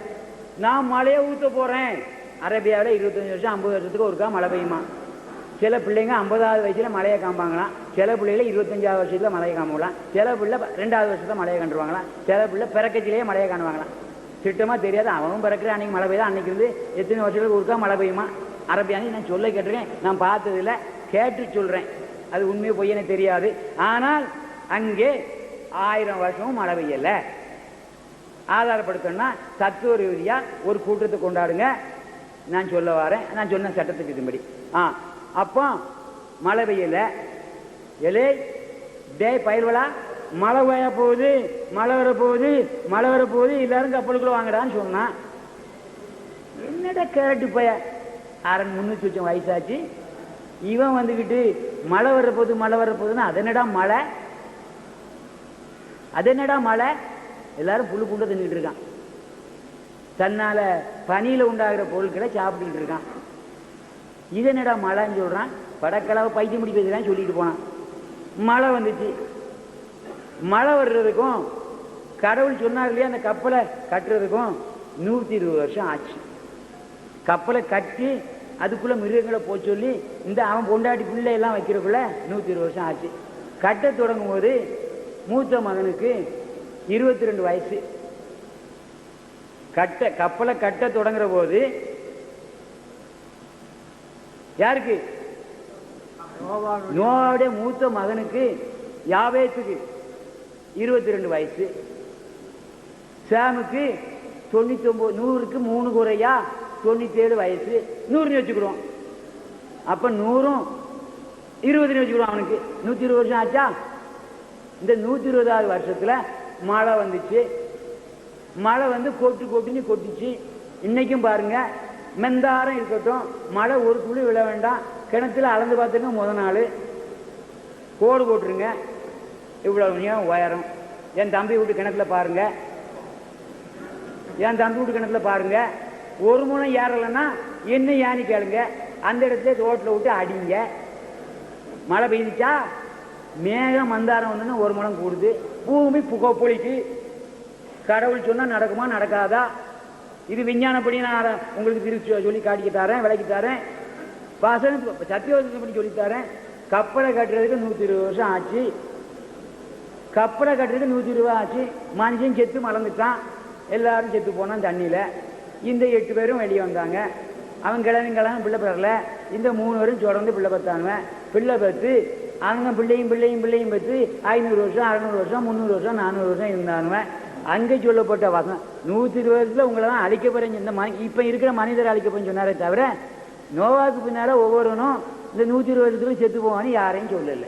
நான் மழையை ஊற்ற போறேன். அரேபியாவில் 25 வருஷம் 50 வருஷத்துக்கு ஒருக்கா மழை பெய்யுமா. சில பிள்ளைங்க 50வது வயசுல மழையை காமிப்பாங்களாம், சில பிள்ளைகளை 25வது வருஷத்துல மழையை காமிக்கலாம், சில பிள்ளை 2வது வருஷத்துல மழையை கண்டுருவாங்களாம், சில பிள்ளை பிறக்கச்சிலேயே மழையை காணுவாங்களாம். திட்டமா தெரியாது, அவனும் பிறக்கிற அன்னைக்கு மழை பெய்யுதா, அன்னைக்கு இருந்து எத்தனை வருஷத்துக்கு ஒருக்கா மழை பெய்யுமா. அரபியானு நான் சொல்ல கேட்டிருக்கேன், நான் பார்த்ததில்லை, கேட்டு சொல்றேன். அது உண்மையை பொய்யனே தெரியாது. ஆனால் அங்கே 1000 வருஷமும் மழை பெய்யல. ஆதாரப்படுத்தணும்னா தத்துவ ரீதியா ஒரு கூட்டத்தை கொண்டாடுங்க. நான் சொல்ல வரேன், நான் சொன்ன சட்டத்துக்கு இதுபடி. அப்போ மழை பெய்யல, எலே டே பயிர்வலா, மழை பெய்ய போகுது, மழை வர போகுது, மழை வர போகுது, எல்லாரும் கப்பலுக்குள்ள வாங்கடான்னு சொன்னான். என்னடா கேரட்டு பைய, 300 வருஷம் வயசாச்சு, இவன் வந்துக்கிட்டு மழை வரப்போகுது மழை வரப்போகுதுன்னா அதனடா மழை, அதனடா மழை. எல்லாரும் புல்லு பூண்டை தின்னுட்டு இருக்கான், தன்னால பனியில உண்டாகிற பொருட்களை சாப்பிட்டுக்கிட்டு இருக்கான். இதனடா மழைன்னு சொல்றான். படக்கலாவை பைத்தியம் முடி பேசுறான்னு சொல்லிட்டு போனான். மழை வந்துச்சு. மழை வர்றதுக்கும் கடவுள் சொன்னார் இல்லையா, அந்த கப்பலை கட்டுறதுக்கும் 120 வருஷம் ஆச்சு. கப்பலை கட்டி அதுக்குள்ள மிருகங்களை போய் சொல்லி இந்த அவன் பொண்டாட்டி பிள்ளை எல்லாம் வைக்கிறதுக்குள்ள 120 வருஷம் ஆச்சு. கட்ட தொடங்கும் போது மூத்த மகனுக்கு 22 வயசு. கப்பலை கட்ட தொடங்குற போது யாருக்கு, நோவாவுடைய மூத்த மகனுக்கு யாவேத்துக்கு 22 வயசு. சாமுக்கு 99, 100க்கு 3 குறையா 97 வயசு. 100 வச்சுக்கிறோம். அப்ப 100ம் 20 வச்சுக்கிறோம். அவனுக்கு 120 வருஷம் ஆச்சா. இந்த 120வது வருஷத்துல மழை வந்துச்சு. மழை வந்து கொட்டுன்னு கொட்டிச்சு. இன்னைக்கும் பாருங்க, மெந்தாரம் இருக்கட்டும், மழை ஒரு துளி விழ வேண்டாம், கிணத்துல அளந்து பார்த்துங்க, முத நாள் கோடு போட்டுருங்க, இவ்வளவு உயரம். என் தம்பி வீட்டு கிணத்துல பாருங்க, என் தம்பி வீட்டு கிணத்துல பாருங்க, ஒரு முனை ஏறலைன்னா என்ன ஏன்னு கேளுங்க, அந்த இடத்துல ரோட்டில் விட்டு அடிங்க. மழை பெய்ஞ்சிச்சா, மேகம் மந்தாரம் ஒன்றுன்னு 1 முழம் கூடுது, பூமி பொழிக்கு. கடவுள் சொன்னா நடக்குமா நடக்காதா? இது விஞ்ஞானப்படி நான் உங்களுக்கு திருச்சி சொல்லி காட்டிக்க தரேன், விளக்கி தரேன், சத்தியோதனை சொல்லித்தரேன். கப்பலை கட்டுறதுக்கு 120 வருஷம் ஆச்சு. கப்பலை கட்டுறதுக்கு 120 ஆச்சு. மனுஷன் செத்து மறந்துட்டான், எல்லாரும் செத்து போனான் தண்ணியில. இந்த 8 பேரும் வெளியே வந்தாங்க. அவன் கிழவன் பிள்ளை பெறல. இந்த 3 பேரும் தொடர்ந்து பிள்ளை பெற்றானுவன். பிள்ளை பெற்று அவங்க பிள்ளையும் பெற்று 500 வருஷம் 600 வருஷம் 300 வருஷம் 400 வருஷம் இருந்தானுவன். அங்கே சொல்லப்பட்ட வசனம் 120 வருஷத்துல உங்களை தான் அழிக்க போறேன். இந்த இப்ப இருக்கிற மனிதரை அழிக்க போறேன்னு சொன்னாரே தவிர, நோவாக்கு பின்னால ஒவ்வொருவனும் இந்த 120 வருஷத்துல செத்து போவான்னு யாரையும் சொல்லல.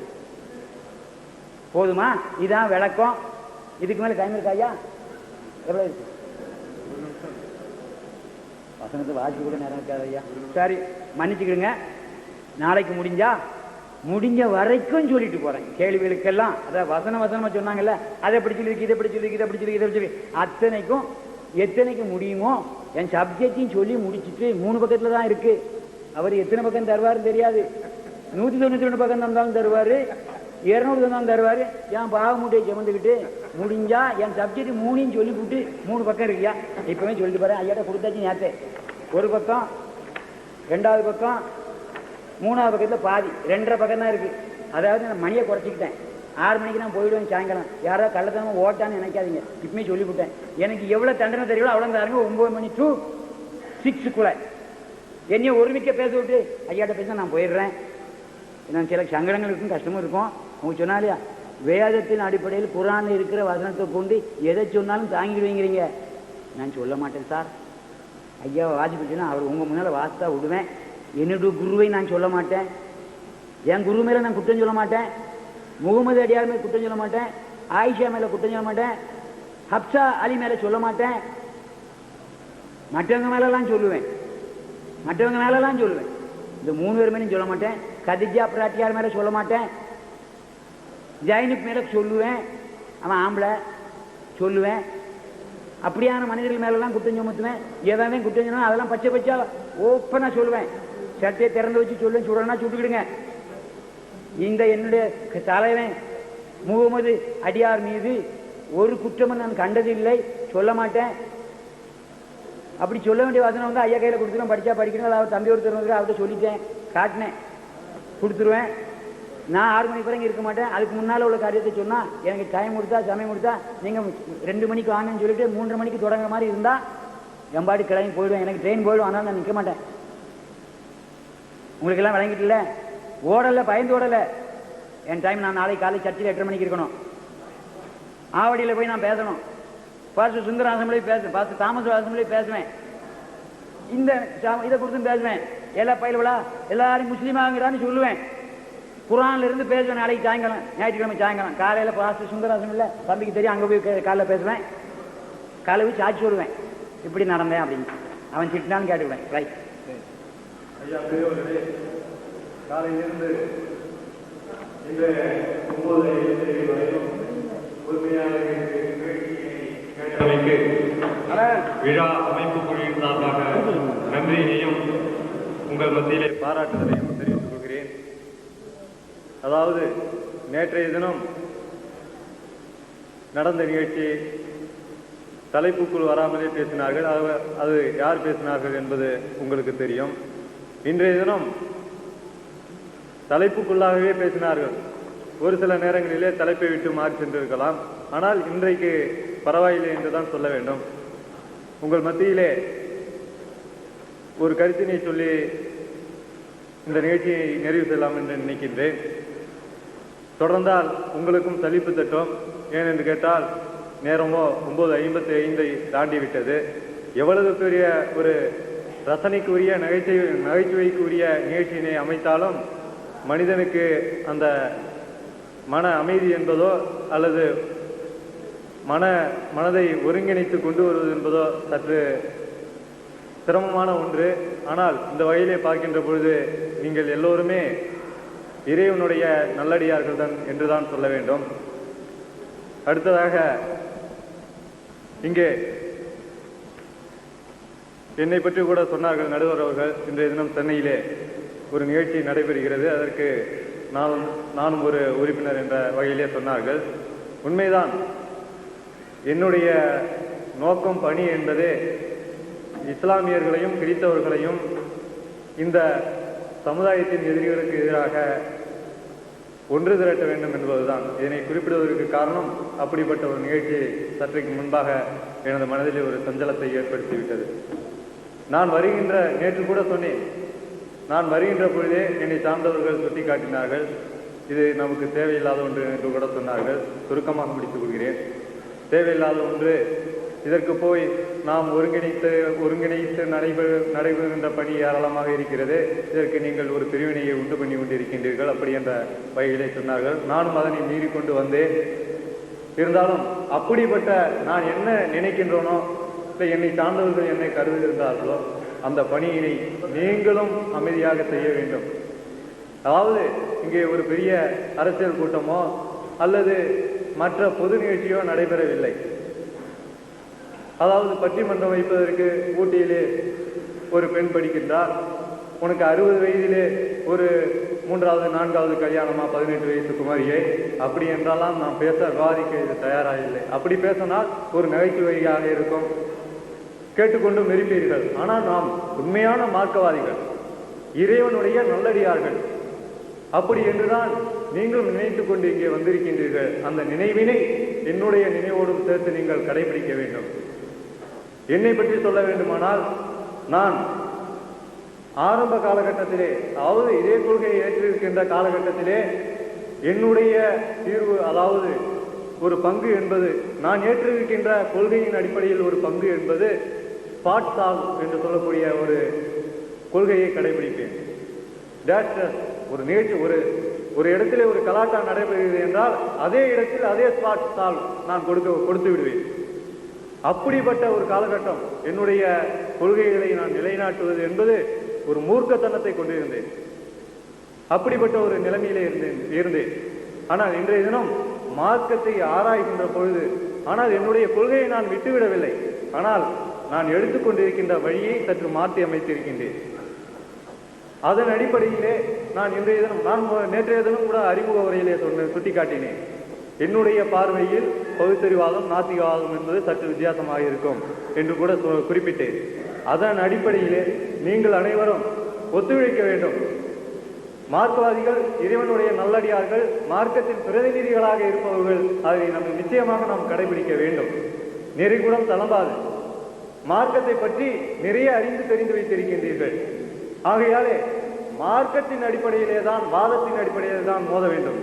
போதுமா? இதான் விளக்கம். இதுக்கு மேல டைம் இருக்காயா? எவ்வளவு இருக்கு? வசனத்தை வாசி கூட நேரம் இருக்காது ஐயா. சரி, மன்னிச்சுக்கிடுங்க. நாளைக்கு முடிஞ்ச வரைக்கும் சொல்லிட்டு போறேன். கேள்விகளுக்கெல்லாம் அதாவது வசனமா சொன்னாங்கல்ல, அதை எப்படி சொல்லிருக்கு, இதை எப்படி சொல்லிருக்கு, இதை எப்படி சொல்லிருக்கு, இதை எப்படி சொல்லி அத்தனைக்கும் எத்தனைக்கு முடியுமோ என் சப்ஜெக்டையும் சொல்லி முடிச்சுட்டு 3 பக்கத்துல தான் இருக்கு. அவர் எத்தனை பக்கம் தருவாருன்னு தெரியாது. 192 பக்கம் தந்தாலும் தருவாரு, 200 தந்தாலும் தருவாரு. என் பாவமூட்டையை சுமந்துக்கிட்டு முடிஞ்சா என் சப்ஜெக்ட் 3 சொல்லி விட்டு 3 பக்கம் இருக்கியா இப்பவே சொல்லிட்டு போறேன். ஐயாட்ட கொடுத்தாச்சு நேரத்தை. ஒரு பக்கம், 2வது பக்கம், 3வது பக்கத்துல பாதி, 2.5 பக்கம் தான் இருக்கு. அதாவது நான் மணியை குறைச்சிக்கிட்டேன். 6 மணிக்கு நான் போயிடுவேன் சாயங்காலம். யாராவது கள்ளத்தனமா ஓட்டான்னு நினைக்காதீங்க. இப்பவுமே சொல்லிவிட்டேன். எனக்கு எவ்வளவு தண்டனை தெரியல அவ்வளவு தாருங்க. 9 மணி to 6 என்னைய ஒருமிக்க பேச விட்டு ஐயாட்ட பேச நான் போயிடுறேன். நான் சில சங்கடங்கள் இருக்கும், கஷ்டமும் இருக்கும். அவங்க சொன்னாலியா வேதத்தின் அடிப்படையில் குரானில் இருக்கிற வசனத்தை கொண்டு எதை சொன்னாலும் தாங்கிடுவீங்கிறீங்க. நான் சொல்ல மாட்டேன் சார். ஐயாவை வாசிப்பிச்சுன்னா அவர் உங்கள் முன்னால் வாசித்தா விடுவேன். என்னுடைய குருவை நான் சொல்ல மாட்டேன். என் குரு மேலே நான் குற்றம் சொல்ல மாட்டேன். முகமது அடியார் மேலே குற்றம் சொல்ல மாட்டேன். ஆயிஷா மேலே குற்றம் சொல்ல மாட்டேன். ஹப்சா அலி மேலே சொல்ல மாட்டேன். மற்றவங்க மேலெல்லாம் சொல்லுவேன். இந்த 3 பேர் மேலேயும் சொல்ல மாட்டேன். கதிஜா பிராட்டியார் மேலே சொல்ல மாட்டேன். ஜைனுக்கு மேலே சொல்லுவேன். அவன் ஆம்பளை சொல்லுவேன். அப்படியான மனிதர்கள் மேலெல்லாம் குற்றம் சுமத்துவேன். ஏதாவது குற்றம் சொன்னா அதெல்லாம் பச்சை ஓப்பனாக சொல்லுவேன். சட்டையை திறந்து வச்சு சொல்லுவேன். சுடனா சுட்டுக்கிடுங்க. இந்த என்னுடைய தலைவன் முகமது அடியார் மீது ஒரு குற்றமும் நான் கண்டதில்லை, சொல்ல மாட்டேன். அப்படி சொல்ல வேண்டிய வசனம் வந்து ஐயா கையில் கொடுத்துருவேன். படித்தா படிக்கணும். அதாவது தம்பி ஒருத்தர் வந்து அவர்கிட்ட சொல்லிட்டேன், காட்டினேன், கொடுத்துருவேன். நான் 6 மணி பிறகு இருக்க மாட்டேன். அதுக்கு முன்னால் உள்ள காரியத்தை சொன்னால் எனக்கு டைம் கொடுத்தா சமயம் கொடுத்தா நீங்கள் 2 மணிக்கு வாங்கன்னு சொல்லிட்டு 3:30 மணிக்கு தொடங்குற மாதிரி இருந்தால் எம்பாடி கிளம்பி போயிடுவேன். எனக்கு ட்ரெயின் போயிடும். அதனால் நான் நிற்க மாட்டேன். உங்களுக்கெல்லாம் வழங்கிட்டுல ஓடலை, பயந்து ஓடலை. என் டைம் நான் நாளைக்கு காலை சர்ச்சில் 8:30 மணிக்கு இருக்கணும். ஆவடியில் போய் நான் பேசணும். பாஸ்டர் சுந்தர அசம்பிளி பேசுவேன். பாஸ்டர் தாமஸ் அசம்பிளி பேசுவேன். இந்த இதை கொடுத்தும் பேசுவேன். எல்லா பயில்களா எல்லாரும் முஸ்லீமாங்கிறான்னு சொல்லுவேன். குரான்ல இருந்து பேசுவேன். நாளைக்கு சாயங்காலம், ஞாயிற்றுக்கிழமை சாயங்காலம் காலையில் பாஸ்டர் சுந்தர அசம்பிளியில் தம்பிக்கு தெரியும். அங்கே போய் காலையில் பேசுவேன். காலை போய் சாட்சி சொல்லுவேன், இப்படி நடந்தேன் அப்படின்னு. அவன் திட்டினான்னு கேட்டுவிடுவேன். ரைட். ஐயா பெரியவர்களே, காலையிலிருந்து இந்த 9 வரையும் பொறுமையாக விழா அமைப்பு குழுவின் சார்பாக நன்றியையும் உங்கள் மத்தியிலே பாராட்டுதலையும் தெரிவித்துக் கொள்கிறேன். அதாவது நேற்றைய தினம் நடந்த நிகழ்ச்சி தலைப்புக்குள் வராமலே பேசினார்கள். அது யார் பேசினார்கள் என்பது உங்களுக்கு தெரியும். இன்றைய தினம் தலைப்புக்குள்ளாகவே பேசினார்கள். ஒரு சில நேரங்களிலே தலைப்பை விட்டு மாறி சென்றிருக்கலாம். ஆனால் இன்றைக்கு பரவாயில்லை என்றுதான் சொல்ல வேண்டும். உங்கள் மத்தியிலே ஒரு கருத்தினை சொல்லி இந்த நிகழ்ச்சியை நிறைவு செய்யலாம் என்று நினைக்கின்றேன். தொடர்ந்தால் உங்களுக்கும் சலிப்பு தட்டும். ஏனென்று கேட்டால் நேரமோ 9:55 தாண்டி விட்டது. எவ்வளவு பெரிய ஒரு ரசனைக்குரிய நகைச்சுவைக்குரிய நிகழ்ச்சியினை அமைத்தாலும் மனிதனுக்கு அந்த மன அமைதி என்பதோ அல்லது மனதை ஒருங்கிணைத்து கொண்டு வருவது என்பதோ சற்று சிரமமான ஒன்று. ஆனால் இந்த வகையிலே பார்க்கின்ற பொழுது நீங்கள் எல்லோருமே இறைவனுடைய நல்லடியார்கள் தான் என்றுதான் சொல்ல வேண்டும். அடுத்ததாக நாங்கள் என்னை பற்றி கூட சொன்னார்கள் நடுவர் அவர்கள். இன்றைய தினம் சென்னையிலே ஒரு நிகழ்ச்சி நடைபெறுகிறது, அதற்கு நானும் ஒரு உறுப்பினர் என்ற வகையிலே சொன்னார்கள். உண்மைதான். என்னுடைய நோக்கம் பணி என்பதே இஸ்லாமியர்களையும் கிறிஸ்தவர்களையும் இந்த சமுதாயத்தின் எதிரிகளுக்கு எதிராக ஒன்று திரட்ட வேண்டும் என்பதுதான். இதனை குறிப்பிடுவதற்கு காரணம் அப்படிப்பட்ட ஒரு நிகழ்ச்சி சற்றைக்கு முன்பாக எனது மனதிலே ஒரு சஞ்சலத்தை ஏற்படுத்திவிட்டது. நேற்று கூட சொன்னேன், நான் வருகின்ற பொழுதே என்னை சார்ந்தவர்கள் சுட்டிக்காட்டினார்கள், இது நமக்கு தேவையில்லாத ஒன்று என்று கூட சொன்னார்கள். சுருக்கமாக முடித்துக் கொள்கிறேன். தேவையில்லாத ஒன்று. இதற்கு போய் நாம் ஒருங்கிணைத்து நடைபெறுகின்ற பணி ஏராளமாக இருக்கிறது. இதற்கு நீங்கள் ஒரு பிரிவினையை உண்டு பண்ணி கொண்டிருக்கின்றீர்கள் அப்படி என்ற வகையிலே சொன்னார்கள். நானும் அதனை மீறி கொண்டு வந்தேன். இருந்தாலும் அப்படிப்பட்ட நான் என்ன நினைக்கின்றோனோ, இல்லை என்னை சார்ந்தவர்கள் என்னை கருதுகின்றார்களோ அந்த பணியினை நீங்களும் அமைதியாக செய்ய வேண்டும். அதாவது இங்கே ஒரு பெரிய அரசியல் கூட்டமோ அல்லது மற்ற பொது நிகழ்ச்சியோ நடைபெறவில்லை. அதாவது பட்டிமன்றம் வைப்பதற்கு ஊட்டியிலே ஒரு பெண் படிக்கின்றார். உனக்கு 60 வயதிலே ஒரு 3வது 4வது கல்யாணமா 18 வயசு குமாரியை, அப்படி என்றாலாம் நாம் விவாதிக்க இது தயாராக இல்லை. அப்படி பேசினால் ஒரு நகைச்சுவையாக இருக்கும், கேட்டுக்கொண்டும் இருப்பீர்கள். ஆனால் நாம் உண்மையான மார்க்கவாதிகள், இறைவனுடைய நல்லடியார்கள். அப்படி என்றுதான் நீங்களும் நினைத்துக் கொண்டு இங்கே வந்திருக்கின்றீர்கள். அந்த நினைவினை என்னுடைய நினைவோடும் சேர்த்து நீங்கள் கடைபிடிக்க வேண்டும். என்னை பற்றி சொல்ல வேண்டுமானால், நான் ஆரம்ப காலகட்டத்திலே, அதாவது இதே கொள்கையை ஏற்றிருக்கின்ற காலகட்டத்திலே என்னுடைய தீர்வு, அதாவது ஒரு பங்கு என்பது, நான் ஏற்றிருக்கின்ற கொள்கையின் அடிப்படையில் ஒரு பங்கு என்பது ஸ்பாட் சால்வ் என்று சொல்லக்கூடிய ஒரு கொள்கையை கடைபிடிப்பேன். ஒரு நிகழ்ச்சி, ஒரு இடத்திலே ஒரு கலாட்டா நடைபெறுகிறது என்றால் அதே இடத்தில் அதே ஸ்பாட் சால்வ் நான் கொடுத்து விடுவேன். அப்படிப்பட்ட ஒரு காலகட்டம் என்னுடைய கொள்கைகளை நான் நிலைநாட்டுவது என்பது ஒரு மூர்க்கத்தனத்தை கொண்டிருந்தேன். அப்படிப்பட்ட ஒரு நிலைமையிலே இருந்தேன். ஆனால் இன்றைய தினம் மார்க்கத்தை ஆராய்கின்ற பொழுது, ஆனால் என்னுடைய கொள்கையை நான் விட்டுவிடவில்லை, ஆனால் நான் எடுத்துக்கொண்டிருக்கின்ற வழியை சற்று மாற்றி அமைத்திருக்கின்றேன். அதன் அடிப்படையிலே நான் இன்றைய தினம், நான் நேற்றைய தினம் கூட அறிமுக உரையிலே சுட்டிக்காட்டினேன். என்னுடைய பார்வையில் பகுத்தறிவாதம் நாத்திகவாதம் என்பது சற்று வித்தியாசமாக இருக்கும் என்று கூட குறிப்பிட்டேன். அதன் அடிப்படையிலே நீங்கள் அனைவரும் ஒத்துழைக்க வேண்டும். மார்க்கவாதிகள் இறைவனுடைய நல்லடியார்கள், மார்க்கத்தின் பிரதிநிதிகளாக இருப்பவர்கள், அதை நம்ம நிச்சயமாக நாம் கடைபிடிக்க வேண்டும். நெறிகுணம் தளம்பாது. மார்க்கத்தை பற்றி நிறைய அறிந்து தெரிந்து வைத்திருக்கின்றீர்கள். ஆகையாலே மார்க்கத்தின் அடிப்படையிலே தான், வாதத்தின் அடிப்படையிலே தான் மோத வேண்டும்.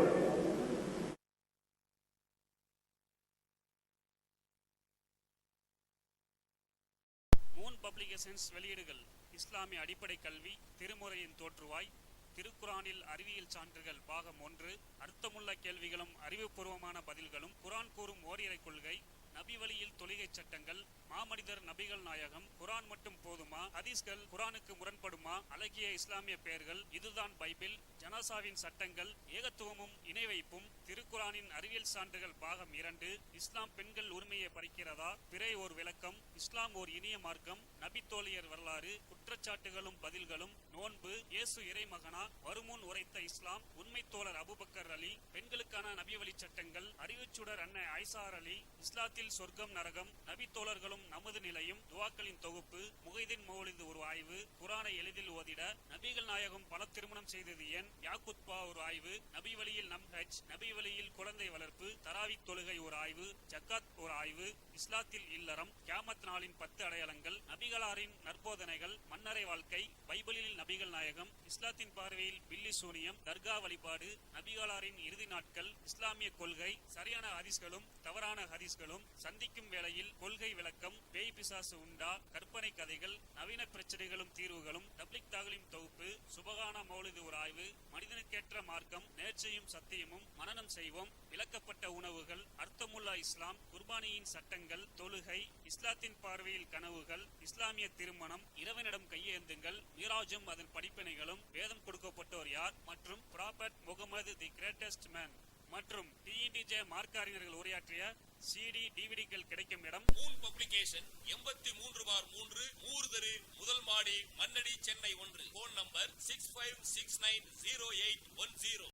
மூன் பப்ளிகேஷன்ஸ் வெளியீடுகள். இஸ்லாமிய அடிப்படை கல்வி, திருமுறையின் தோற்றுவாய், திருக்குரானில் அறிவியல் சான்றுகள் பாகம் 1, அர்த்தமுள்ள கேள்விகளும் அறிவுபூர்வமான பதில்களும், குரான் கூறும் ஓரிரை கொள்கை, நபி வழியில் தொழுகை சட்டங்கள், மாமனிதர் நபிகள் நாயகம், குரான் மட்டும் போதுமா, ஹதீஸ்கள் குரானுக்கு முரண்படுமா, அழகிய இஸ்லாமிய பெயர்கள், இதுதான் பைபிள், ஜனாசாவின் சட்டங்கள், ஏகத்துவமும் இணை வைப்பும், திருக்குரானின் அறிவியல் சான்றுகள் பாகம் 2, இஸ்லாம் பெண்கள் உரிமையை பறிக்கிறதா, பிறை ஓர் விளக்கம், இஸ்லாம் ஓர் இனிய மார்க்கம், நபி தோழியர் வரலாறு, குற்றச்சாட்டுகளும் பதில்களும், நோன்பு, இயேசு இறைமகனா, வருமுன் உரைத்த இஸ்லாம், உண்மை தோழர் அபுபக்கர் அலி, பெண்களுக்கான நபி வழி சட்டங்கள், அறிவுச்சுடர் அன்னை ஐசார் அலி, இஸ்லாத்தில் சொர்க்கம் நரகம், நபி தோழர்களும் நமது நிலையும், துவாக்களின் தொகுப்பு, முகைதீன் மௌலிது ஒரு ஆய்வு, குரானை எளிதில் ஓதிட, நபிகள் நாயகம் பல திருமணம் செய்தது ஏன், யாக்குத்பா ஒரு ஆய்வு, நபி வழியில் நம்ஹஜ், நபி வழியில் குழந்தை வளர்ப்பு, தராவி தொழுகை ஒரு ஆய்வு, ஜக்காத் ஒரு ஆய்வு, இஸ்லாத்தில் இல்லறம், கியாமத் நாளின் 10 அடையாளங்கள், நபிகளாரின் நற்போதனைகள், மன்னரை வாழ்க்கை, பைபிளில் நபிகள் நாயகம், இஸ்லாத்தின் பார்வையில் பில்லி சூனியம், தர்கா வழிபாடு, நபிகளாரின் இறுதி நாட்கள், இஸ்லாமிய கொள்கை, சரியான ஹதீஸ்களும் தவறான ஹதீஸ்களும், சந்திக்கும் வேளையில் கொள்கை விளக்கம், பேய் பிசாசு உண்டா, கற்பனை கதைகள், நவீன பிரச்சனைகளும் தீர்வுகளும், தப்லிக் தாகலிம் தொகுப்பு, சுபகான மௌலிது ஒரு ஆய்வு, மனிதனுக்கேற்ற மார்க்கம், நேர்ச்சையும் சத்தியமும், மனனம் செய்வோம், விளக்கப்பட்ட உணவுகள், அர்த்தமுல்லா இஸ்லாம், குர்பானியின் சட்டங்கள், தொழுகை, இஸ்லாத்தின் பார்வையில் கனவுகள், இஸ்லாமிய திருமணம், இறைவனிடம் கையேந்துங்கள், மீராஜும் அதன் படிப்பினைகளும், வேதம் கொடுக்கப்பட்டோர் யார், மற்றும் prophet Mohammed the greatest man மற்றும் டிஇடிஜே மார்க்க அறிஞர்கள் உரையாற்றிய CD டிவிடிகள் கிடைக்கும் இடம் மூன் பப்ளிகேஷன், 83/3, மூர்தரு, முதல் மாடி, மண்ணடி, சென்னை 1. Phone number 65690810.